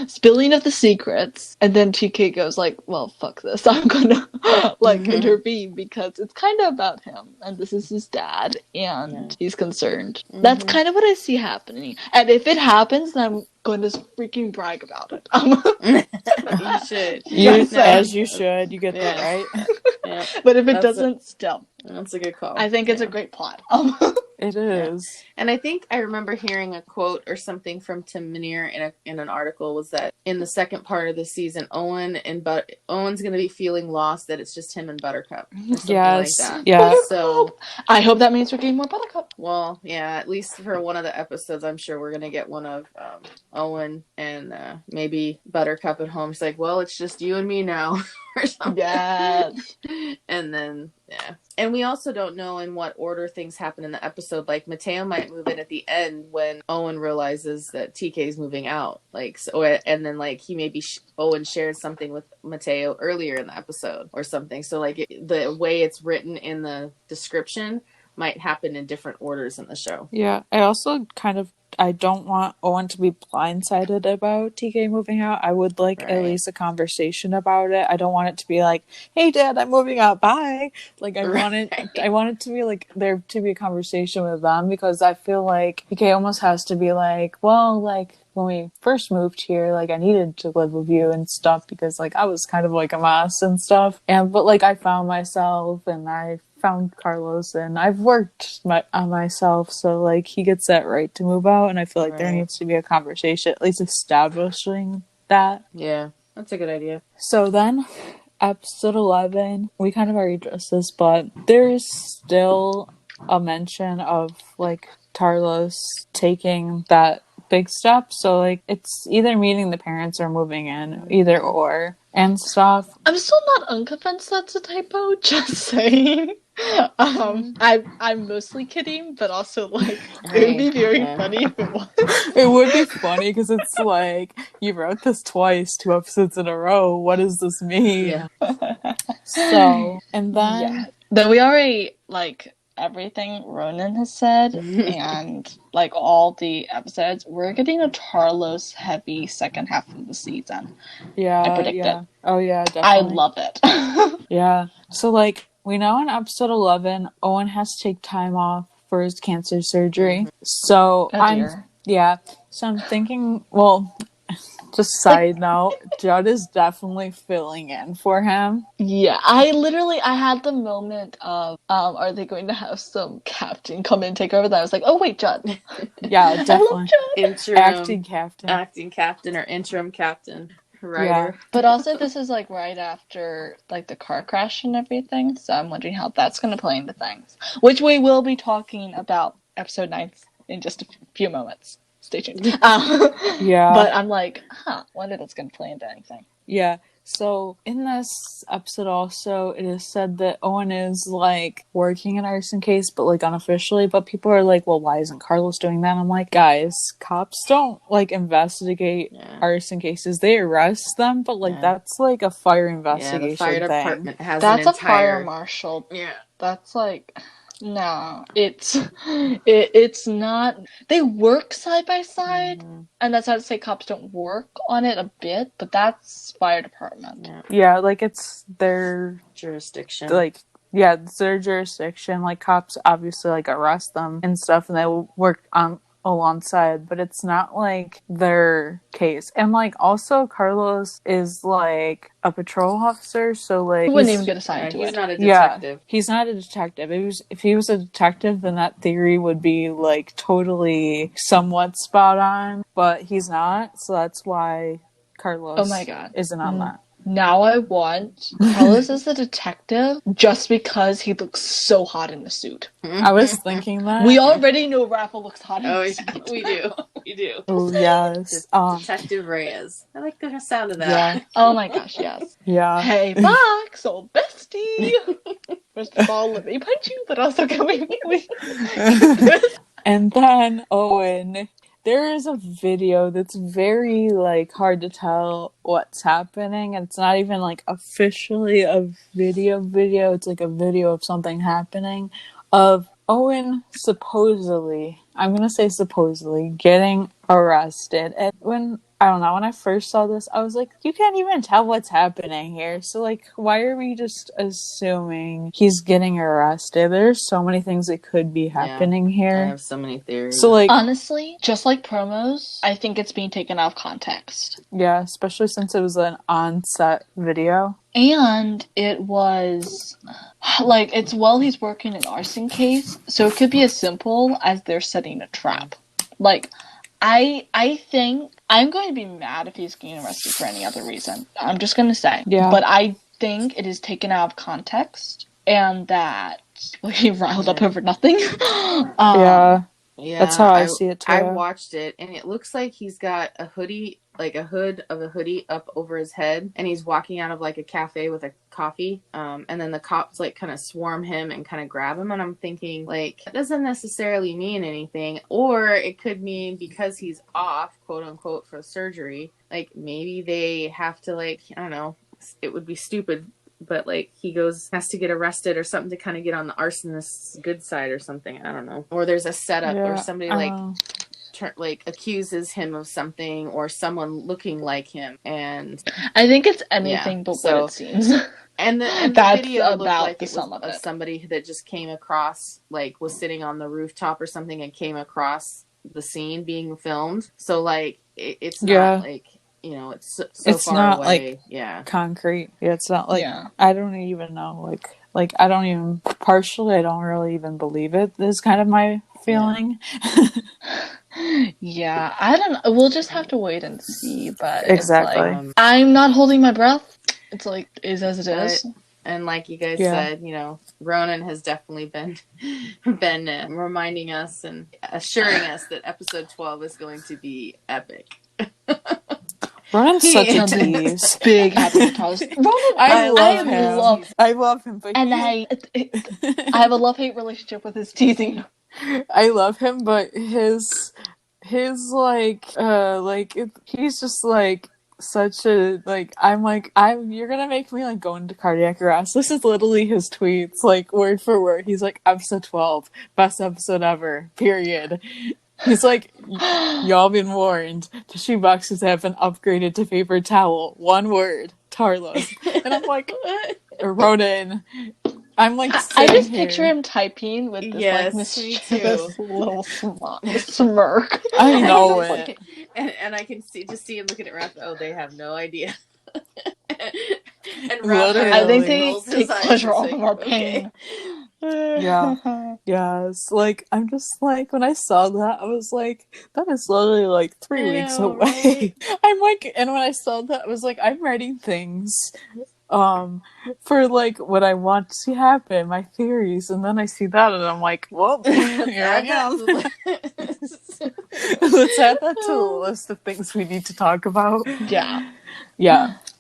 spilling of the secrets, and then TK goes like, well, fuck this, I'm gonna like intervene because it's kind of about him and this is his dad and he's concerned. That's kind of what I see happening, and if it happens, then I'm going to freaking brag about it. You should. As you should. You get that right. Yeah. But if it doesn't, still, that's a good call. I think it's a great plot. It is. Yeah. And I think I remember hearing a quote or something from Tim Minear in an article, was that in the second part of the season, Owen's going to be feeling lost, that it's just him and Buttercup. Or something like that. Yeah. So I hope that means we're getting more Buttercup. Well, yeah, at least for one of the episodes, I'm sure we're going to get one of Owen and maybe Buttercup at home. She's like, well, it's just you and me now. Or something. Yes. And then, yeah. And we also don't know in what order things happen in the episode. Like, Mateo might move in at the end when Owen realizes that TK's moving out. Like, so, and then, like, he maybe Owen shares something with Mateo earlier in the episode or something. So, like, the way it's written in the description might happen in different orders in the show. Yeah. I also I don't want Owen to be blindsided about TK moving out. I would like at least a conversation about it. I don't want it to be like, hey, Dad, I'm moving out. Bye. Like, I want it to be like there to be a conversation with them, because I feel like TK almost has to be like, well, like, when we first moved here, like, I needed to live with you and stuff because, like, I was kind of like a mess and stuff. But like, I found myself and I found Carlos and I've worked on myself, so like, he gets that right to move out, and I feel like there needs to be a conversation, at least establishing that. Yeah, that's a good idea. So then episode 11, we kind of already addressed this, but there's still a mention of like Carlos taking that big step. So like it's either meeting the parents or moving in, either or and stuff. I'm still not unconvinced that's a typo, just saying. I'm mostly kidding, but also like it would be very funny if it was. It would be funny because it's like you wrote this twice, 2 episodes in a row. What does this mean? Yeah. So and then Then we already like everything Ronan has said and like all the episodes, we're getting a Carlos heavy second half of the season. Yeah, I predict it. Oh yeah, definitely. I love it. Yeah. So like we know in episode 11, Owen has to take time off for his cancer surgery. So So I'm thinking, well, just side note, Judd is definitely filling in for him. Yeah, I had the moment of, are they going to have some captain come in and take over? That I was like, oh wait, Judd. Yeah, definitely. I love Judd. Interim acting captain or interim captain. Writer. Yeah. But also this is like right after like the car crash and everything, so I'm wondering how that's going to play into things, which we will be talking about episode 9 in just a few moments. Stay tuned. Yeah. But I'm like, wonder that's going to play into anything. Yeah. So in this episode also, it is said that Owen is like working an arson case, but like unofficially. But people are like, well, why isn't Carlos doing that? I'm like, guys, cops don't like investigate arson cases. They arrest them, but like that's like a fire investigation. Yeah, the fire department has that's a fire marshal. Yeah, that's like. No, it's not. They work side by side, and that's not to say cops don't work on it a bit, but that's fire department. Yeah, like it's their jurisdiction. Like, yeah, it's their jurisdiction. Like cops obviously like arrest them and stuff, and they will work alongside, but it's not like their case. And like also Carlos is like a patrol officer, so like he wouldn't even get assigned to it. He's not a detective. Yeah, he's not a detective. If he was a detective, then that theory would be like totally somewhat spot on, but he's not, so that's why Carlos isn't on that. Now I want Carlos as the detective just because he looks so hot in the suit. I was thinking that. We already know Rafa looks hot in the suit. We do. We do. Oh, yes. Detective Reyes. I like the sound of that. Yeah. Oh my gosh, yes. Yeah. Hey, Max, old bestie. First of all, let me punch you, but also can we... And then Owen... There is a video that's very, like, hard to tell what's happening. And it's not even, like, officially a video. It's, like, a video of something happening. Of Owen supposedly, I'm going to say supposedly, getting arrested. And when I first saw this, I was like, you can't even tell what's happening here. So, like, why are we just assuming he's getting arrested? There's so many things that could be happening here. I have so many theories. So, like, honestly, just like promos, I think it's being taken out of context. Yeah, especially since it was an on-set video. And it was, like, it's while he's working an arson case, so it could be as simple as they're setting a trap. Like, I think I'm going to be mad if he's getting arrested for any other reason. I'm just going to say. Yeah. But I think it is taken out of context and that he riled up over nothing. Yeah. That's how I see it too. I watched it and it looks like he's got a hoodie, like a hood of a hoodie up over his head, and he's walking out of like a cafe with a coffee. And then the cops like kind of swarm him and kind of grab him. And I'm thinking like, that doesn't necessarily mean anything. Or it could mean because he's off, quote unquote, for surgery. Like maybe they have to like, I don't know, it would be stupid. But, like, he has to get arrested or something to kind of get on the arsonist's good side or something. I don't know. Or there's a setup or somebody, like, accuses him of something or someone looking like him. And I think it's anything but what it seems. And the video looked like it was of somebody that just came across, like, was sitting on the rooftop or something and came across the scene being filmed. So, like, it's not, like... You know, it's so it's far not away. Like concrete. Yeah, it's not like I don't even know. Like I don't even partially. I don't really even believe it. Is kind of my feeling. Yeah, I don't know. We'll just have to wait and see. But exactly, it's like, I'm not holding my breath. It's like is as it is. And like you guys said, you know, Ronan has definitely been reminding us and assuring us that episode 12 is going to be epic. Ronan's such a tease. Big happy for Tarlos. Ronan, I love him, but I have a love-hate relationship with his teasing. I love him, but his like he's just like such a like you're gonna make me like go into cardiac arrest. This is literally his tweets, like word for word. He's like, episode 12, best episode ever, period. He's like, y'all been warned. Tissue boxes have been upgraded to paper towel. One word, Tarlos. And I'm like, Ronan. I'm like, I just picture him typing with this mischievous little smirk. I know it. And I can see him looking at Raph. Oh, they have no idea. And Raph, I think they take pleasure off of our pain. Yeah. Yes. Like, I'm just like, when I saw that, I was like, that is literally like 3 weeks away. Right? I'm like, and when I saw that, I was like, I'm writing things for like what I want to see happen, my theories, and then I see that and I'm like, well, here I am. Let's add that to the list of things we need to talk about. Yeah.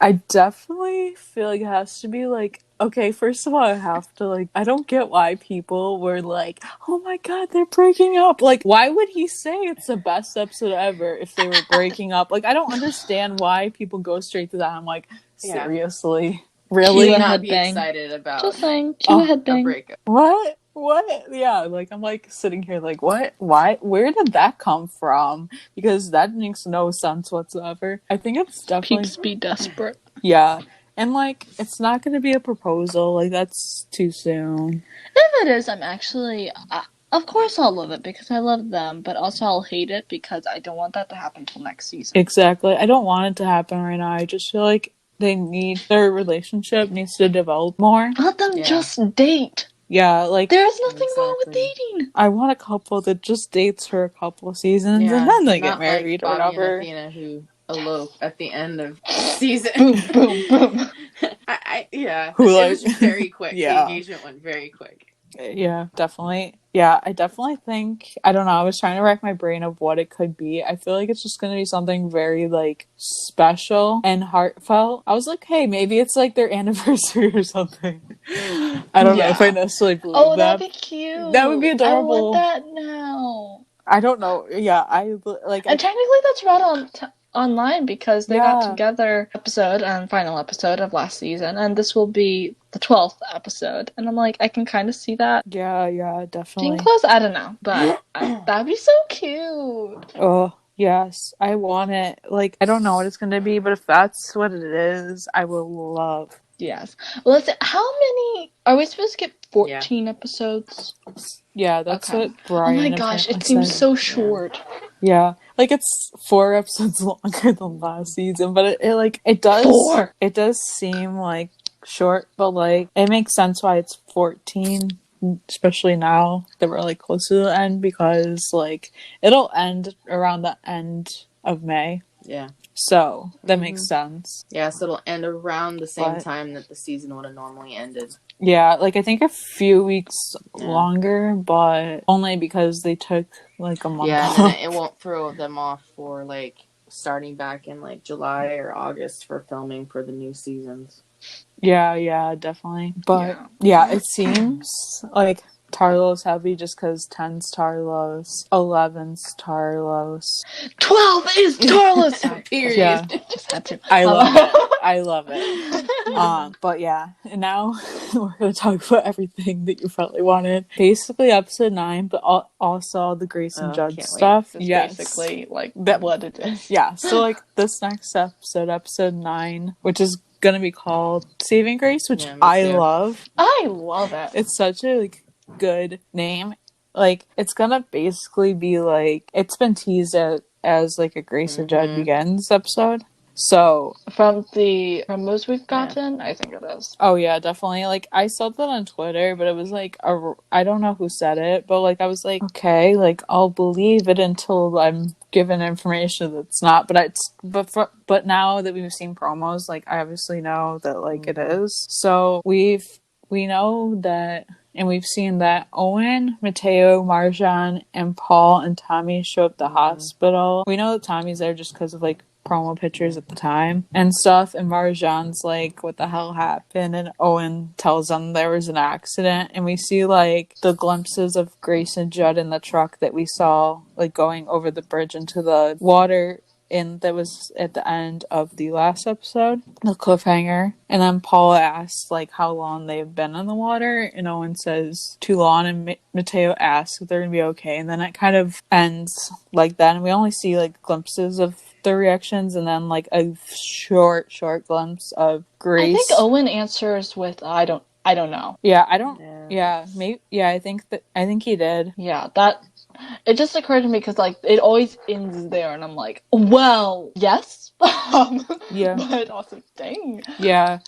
I definitely feel like it has to be like, okay, first of all, I have to like, I don't get why people were like, oh my god, they're breaking up. Like, why would he say it's the best episode ever if they were breaking up? Like, I don't understand why people go straight to that. I'm like, seriously? Really? Cue not be excited about just saying, a breakup. What? Yeah, like, I'm like sitting here like, what? Why? Where did that come from? Because that makes no sense whatsoever. I think it's definitely... Peeps be desperate. Yeah. And, like, it's not going to be a proposal. Like, that's too soon. If it is, I'm actually... of course I'll love it because I love them, but also I'll hate it because I don't want that to happen until next season. Exactly. I don't want it to happen right now. I just feel like their relationship needs to develop more. Let them just date. Yeah, like... There's nothing wrong with dating. I want a couple that just dates for a couple of seasons and then they get married like or whatever. Bobby and Athena who elope at the end of season. Boom, boom, boom. It was very quick. The engagement went very quick. Yeah, definitely. Yeah, I definitely think, I don't know, I was trying to rack my brain of what it could be. I feel like it's just going to be something very, like, special and heartfelt. I was like, hey, maybe it's, like, their anniversary or something. I don't know if I necessarily believe that. Oh, that'd be cute. That would be adorable. I want that now. I don't know. Yeah, And technically that's right online because they got together final episode of last season, and this will be the 12th episode, and I'm like, I can kind of see that. Yeah, definitely. Being close, I don't know, but that'd be so cute. Oh, yes, I want it. Like, I don't know what it's going to be, but if that's what it is, I will love. Yes. Well, let's see, how many are we supposed to get? 14 episodes? Yeah, that's what Brian. Oh my gosh, it seems so short. Yeah, like it's 4 episodes longer than last season, but it does 4. It does seem like short, but like it makes sense why it's 14, especially now that we're like close to the end, because like it'll end around the end of May. Yeah. So that makes sense. Yeah, so it'll end around the same time that the season would have normally ended. Yeah, like I think a few weeks longer, but only because they took like a month. Yeah, and it won't throw them off for like starting back in like July or August for filming for the new seasons. Yeah, definitely. But yeah it seems like Tarlos heavy just because 10's Tarlos, 11's Tarlos, 12 is Tarlos. Period. Yeah. Just had to. I love it. I love it. But yeah, and now we're gonna talk about everything that you probably wanted. Basically, episode 9, but also all the Grace and Judd stuff. Yes, basically like what it is. Yeah. So like this next episode 9, which is gonna be called Saving Grace, which I love. I love it. It's such a like good name. Like it's gonna basically be like it's been teased as like a Grace and Judd Begins episode. So from most we've gotten, I think it is. Oh yeah, definitely. Like I saw that on Twitter, but it was like I don't know who said it, but like I was like, okay, like I'll believe it until I'm given information that's not. But now that we've seen promos, like I obviously know that like it is. So we know that, and we've seen that Owen, Mateo, Marjan, and Paul and Tommy show up at the hospital. We know that Tommy's there just because of like promo pictures at the time and stuff, and Marjan's like, what the hell happened? And Owen tells them there was an accident, and we see like the glimpses of Grace and Judd in the truck that we saw like going over the bridge into the water, and that was at the end of the last episode, the cliffhanger. And then Paul asks like how long they've been in the water, and Owen says too long, and Mateo asks if they're gonna be okay, and then it kind of ends like that, and we only see like glimpses of their reactions, and then like a short glimpse of Grace. I think Owen answers with I don't know. Yeah, I don't. Yeah, maybe. Yeah, I think he did. Yeah, that. It just occurred to me because like it always ends there, and I'm like, well, yes, yeah, but also, dang, yeah.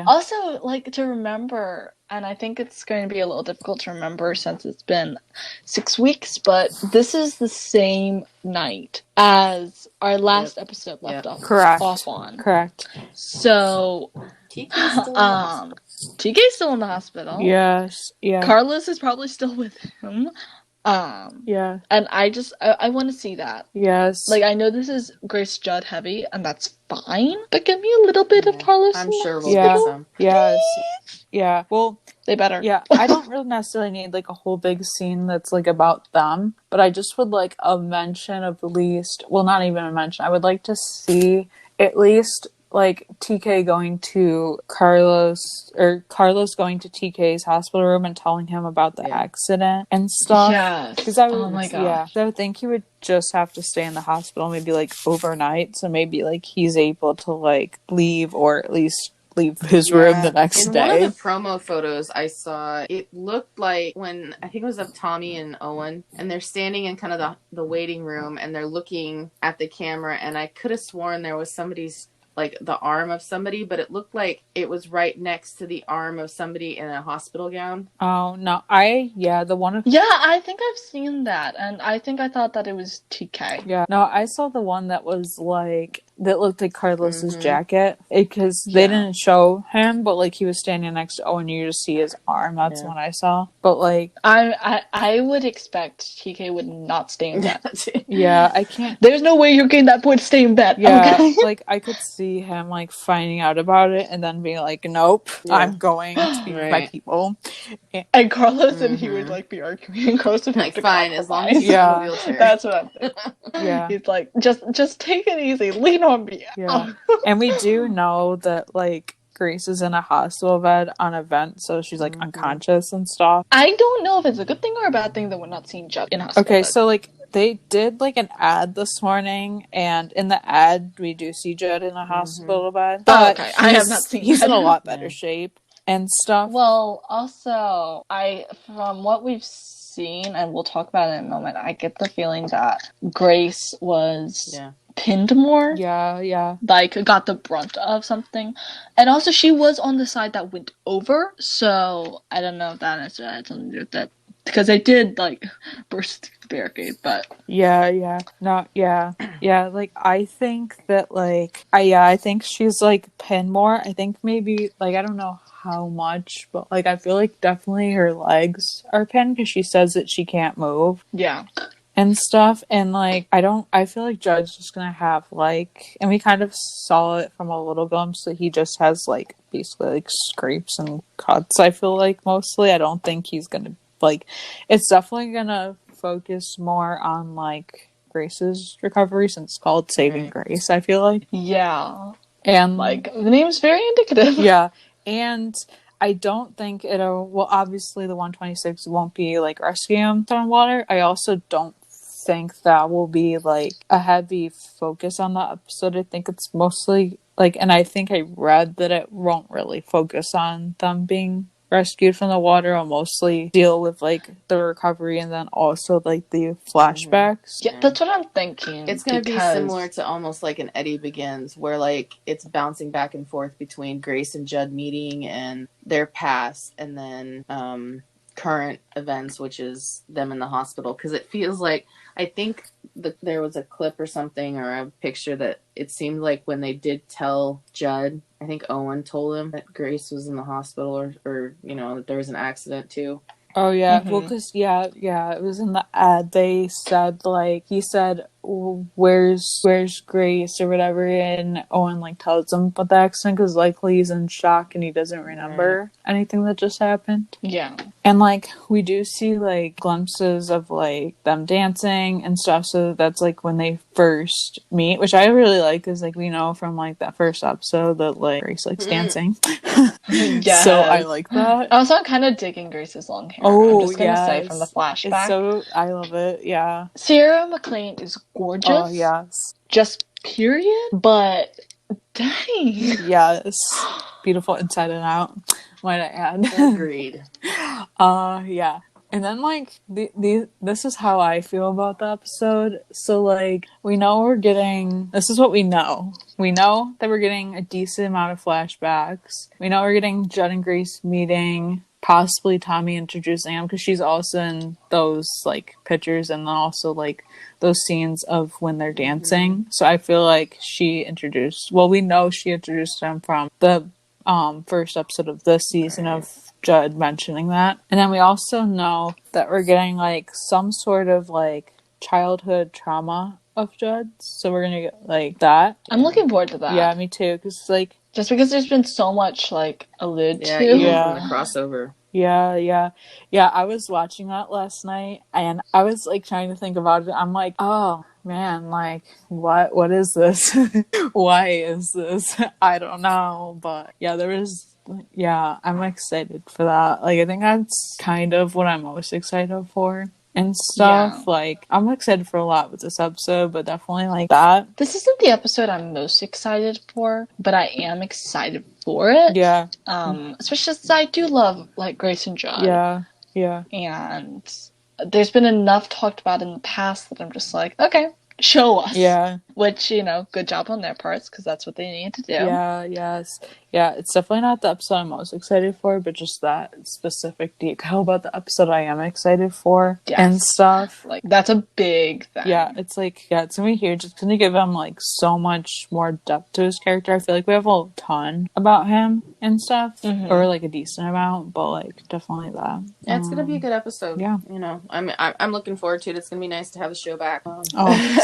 Also, like to remember, and I think it's going to be a little difficult to remember since it's been 6 weeks, but this is the same night as our last episode left off on. Correct. So, TK's still in the hospital. Yes. Yeah. Carlos is probably still with him. Yeah. And I want to see that. Yes. Like, I know this is Grace Judd heavy, and that's fine, but give me a little bit of Carlos. I'm sure we'll get some. Yes. Yeah. Well, they better. Yeah. I don't really necessarily need like a whole big scene that's like about them, but I just would like a mention of at least, well, not even a mention. I would like to see at least like TK going to Carlos, or Carlos going to TK's hospital room and telling him about the accident and stuff. Yes. Because I would, oh my gosh. Yeah, so I would think he would just have to stay in the hospital maybe like overnight, so maybe like he's able to like leave, or at least leave his room the next day. In one of the promo photos I saw, it looked like when, I think it was of Tommy and Owen, and they're standing in kind of the waiting room, and they're looking at the camera, and I could have sworn there was somebody's, like the arm of somebody, but it looked like it was right next to the arm of somebody in a hospital gown. Oh, no. The one of... Yeah, I think I've seen that, and I thought that it was TK. Yeah. No, I saw the one that was like, that looked like Carlos's jacket, because they didn't show him, but like he was standing next to Owen, you just see his arm. That's what I saw. But like, I would expect TK would not stay in bed. Yeah, I can't. There's no way you're getting that point to stay in bed. Yeah, okay? like I could see him like finding out about it and then being like, nope, I'm going to be with my people. And Carlos and he would like be arguing, and Carlos would like, fine, as long as he's in a wheelchair. That's what I'm thinking. Yeah, he's like, just take it easy, lean on me. Yeah, and we do know that like Grace is in a hospital bed on a vent, so she's like unconscious and stuff. I don't know if it's a good thing or a bad thing that we're not seeing Judd in a hospital bed. So like they did like an ad this morning, and in the ad we do see Judd in a hospital bed. But I have not seen. He's in a lot better shape and stuff. Well, also from what we've seen, and we'll talk about it in a moment, I get the feeling that Grace was pinned more. Yeah. Like, got the brunt of something. And also, she was on the side that went over, so I don't know if that necessarily had something to do with that. Because they did, like, burst the barricade, but... Yeah. Like, I think that, like... I think she's, like, pinned more. I think maybe, like, I don't know how much, but, like, I feel like definitely her legs are pinned because she says that she can't move. Yeah. And stuff, and like I feel like Judd's just gonna have like, and we kind of saw it from a little glimpse that he just has like basically like scrapes and cuts. I feel like mostly, I don't think he's gonna like, it's definitely gonna focus more on like Grace's recovery since it's called Saving Grace, I feel like. Yeah. And like the name's very indicative. Yeah. And I don't think obviously the 126 won't be like rescuing on water. I also don't think that will be like a heavy focus on the episode. I think it's mostly like, and I think I read that it won't really focus on them being rescued from the water. I'll mostly deal with like the recovery and then also like the flashbacks. Yeah, that's what I'm thinking. It's going to be similar to almost like an Eddie Begins, where like it's bouncing back and forth between Grace and Judd meeting and their past, and then current events, which is them in the hospital, because it feels like, I think there was a clip or something or a picture that it seemed like when they did tell Judd, I think Owen told him that Grace was in the hospital, or that there was an accident too. Oh yeah, well, because it was in the ad. They said, like, he said, "Where's Grace?" or whatever, and Owen like tells him about the accident because likely he's in shock and he doesn't remember anything that just happened. Yeah, and like we do see like glimpses of like them dancing and stuff. So that's like when they first meet, which I really like, because like we know from like that first episode that like Grace likes dancing. Yes. So I like that. Also, I'm kind of digging Grace's long hair. Oh, I'm just gonna say from the flashback. I love it. Yeah. Sarah McLean is gorgeous. Oh yes. Just period. But dang. Yes. Beautiful inside and out. Might I add? Agreed. Yeah. And then, like, this is how I feel about the episode. So, like, we know we're getting... This is what we know. We know that we're getting a decent amount of flashbacks. We know we're getting Judd and Grace meeting, possibly Tommy introducing him, because she's also in those, like, pictures, and then also, like, those scenes of when they're dancing. Mm-hmm. So I feel like she introduced... Well, we know she introduced him from the first episode of this season of Judd mentioning that. And then we also know that we're getting like some sort of like childhood trauma of Judd's. So we're gonna get like that. I'm looking forward to that. Yeah, me too. Because like just because there's been so much like alluded to. Even from the crossover. Yeah. I was watching that last night and I was like trying to think about it. I'm like, oh man, like what is this? Why is this? I don't know. But yeah, I'm excited for that. Like, I think that's kind of what I'm most excited for and stuff. Yeah. Like, I'm excited for a lot with this episode, but definitely like that. This isn't the episode I'm most excited for, but I am excited for it. Yeah. Especially since I do love, like, Grace and Judd. Yeah. And there's been enough talked about in the past that I'm just like, okay, show us. Yeah. Which, good job on their parts, because that's what they need to do. Yeah, it's definitely not the episode I'm most excited for, but just that specific detail about the episode I am excited for and stuff. Like, that's a big thing. Yeah, it's like, it's gonna be huge. It's gonna give him, like, so much more depth to his character. I feel like we have a ton about him and stuff, or, like, a decent amount, but, like, definitely that. Yeah, it's gonna be a good episode. Yeah. I'm looking forward to it. It's gonna be nice to have the show back.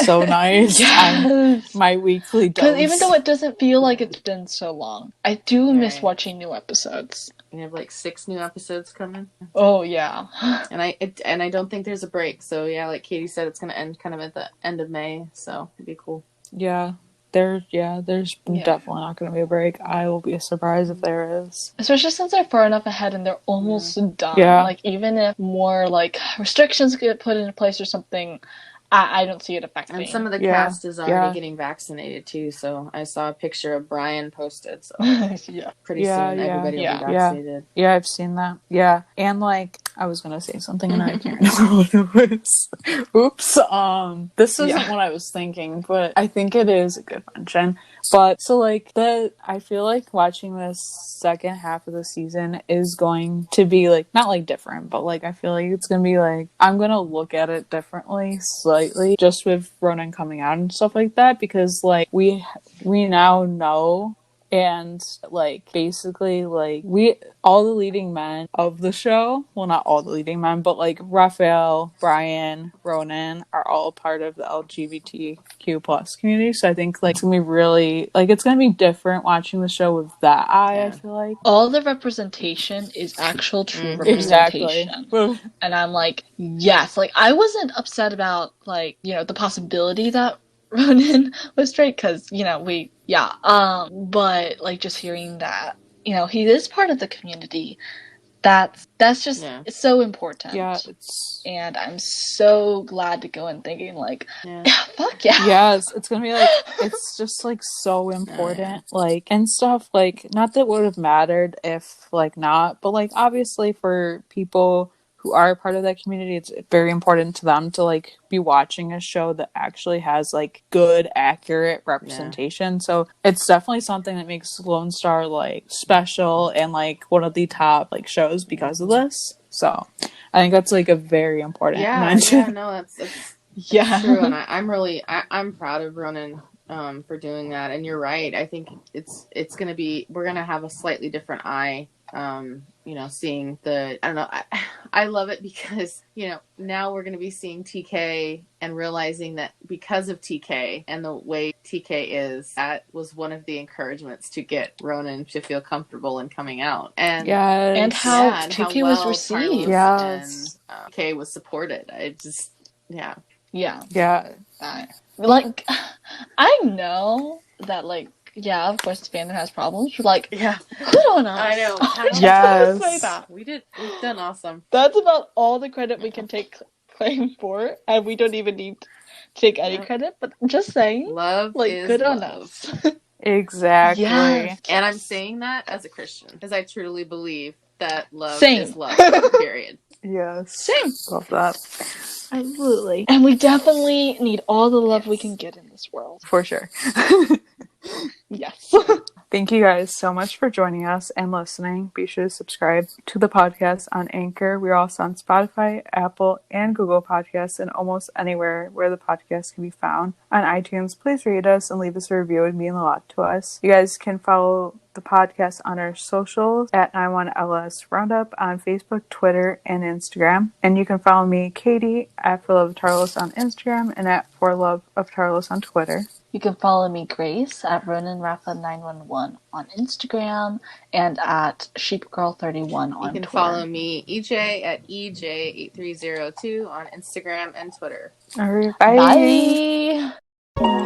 So nice. Yes. My weekly dose. Because even though it doesn't feel like it's been so long, I do miss watching new episodes. We have like 6 new episodes coming. Oh yeah, and I don't think there's a break. So yeah, like Katie said, it's gonna end kind of at the end of May. So it'd be cool. Yeah. There's definitely not going to be a break. I will be surprised if there is. Especially since they're far enough ahead and they're almost done. Yeah. Like, even if more, like, restrictions get put into place or something, I don't see it affecting. And some of the cast is already getting vaccinated, too. So I saw a picture of Brian posted. So pretty soon everybody will be vaccinated. Yeah, I've seen that. Yeah. And, like, I was going to say something and I can't remember what it was. Oops. This isn't what I was thinking, but I think it is a good mention. But, so, like, I feel like watching this second half of the season is going to be, like, not, like, different, but, like, I feel like it's going to be, like, I'm going to look at it differently, slightly, just with Ronan coming out and stuff like that, because, like, we now know, and, like, basically, like, all the leading men of the show, well, not all the leading men, but, like, Raphael, Brian, Ronan are all part of the LGBTQ plus community, so I think, like, it's gonna be really, like, it's gonna be different watching the show with that eye, I feel like. All the representation is actual true representation. Exactly. And I'm like, yes, like, I wasn't upset about, like, the possibility that Ronan was straight, because, but, like, just hearing that, he is part of the community, that's just, it's so important. Yeah, and I'm so glad to go in thinking, like, fuck yeah. Yes, it's gonna be, like, it's just, like, so important, like, and stuff, like, not that it would have mattered if, like, not, but, like, obviously for people who are part of that community, it's very important to them to, like, be watching a show that actually has, like, good, accurate representation. So it's definitely something that makes Lone Star, like, special and, like, one of the top, like, shows because of this. So I think that's like a very important mention. Yeah, no, that's true. And I'm proud of Ronan for doing that. And you're right. I think we're gonna have a slightly different eye. Seeing I don't know. I love it because now we're gonna be seeing TK and realizing that because of TK and the way TK is, that was one of the encouragements to get Ronan to feel comfortable in coming out. And and how TK was received. And TK was supported. I just like I know that of course the fandom has problems. But good on us. I know. Yes. Say that. We've done awesome. That's about all the credit we can take claim for, and we don't even need to take any credit. But I'm just saying, love is good love. on us. Exactly. Yes. And I'm saying that as a Christian, because I truly believe that love Same. is love. Period. Yes. Same. Love that. Absolutely. And we definitely need all the love we can get in this world. For sure. Yes. Thank you guys so much for joining us and listening. Be sure to subscribe to the podcast on Anchor. We're also on Spotify, Apple, and Google Podcasts, and almost anywhere where the podcast can be found. On iTunes, please rate us and leave us a review. It would mean a lot to us. You guys can follow the podcast on our socials at 91LS Roundup on Facebook, Twitter, and Instagram. And you can follow me, Katie, at For Love of Tarlos on Instagram and at For Love of Tarlos on Twitter. You can follow me, Grace, at RonanRafa911 on Instagram and at SheepGirl31 on Twitter. You can follow me, EJ, at EJ8302 on Instagram and Twitter. All right, bye. Bye.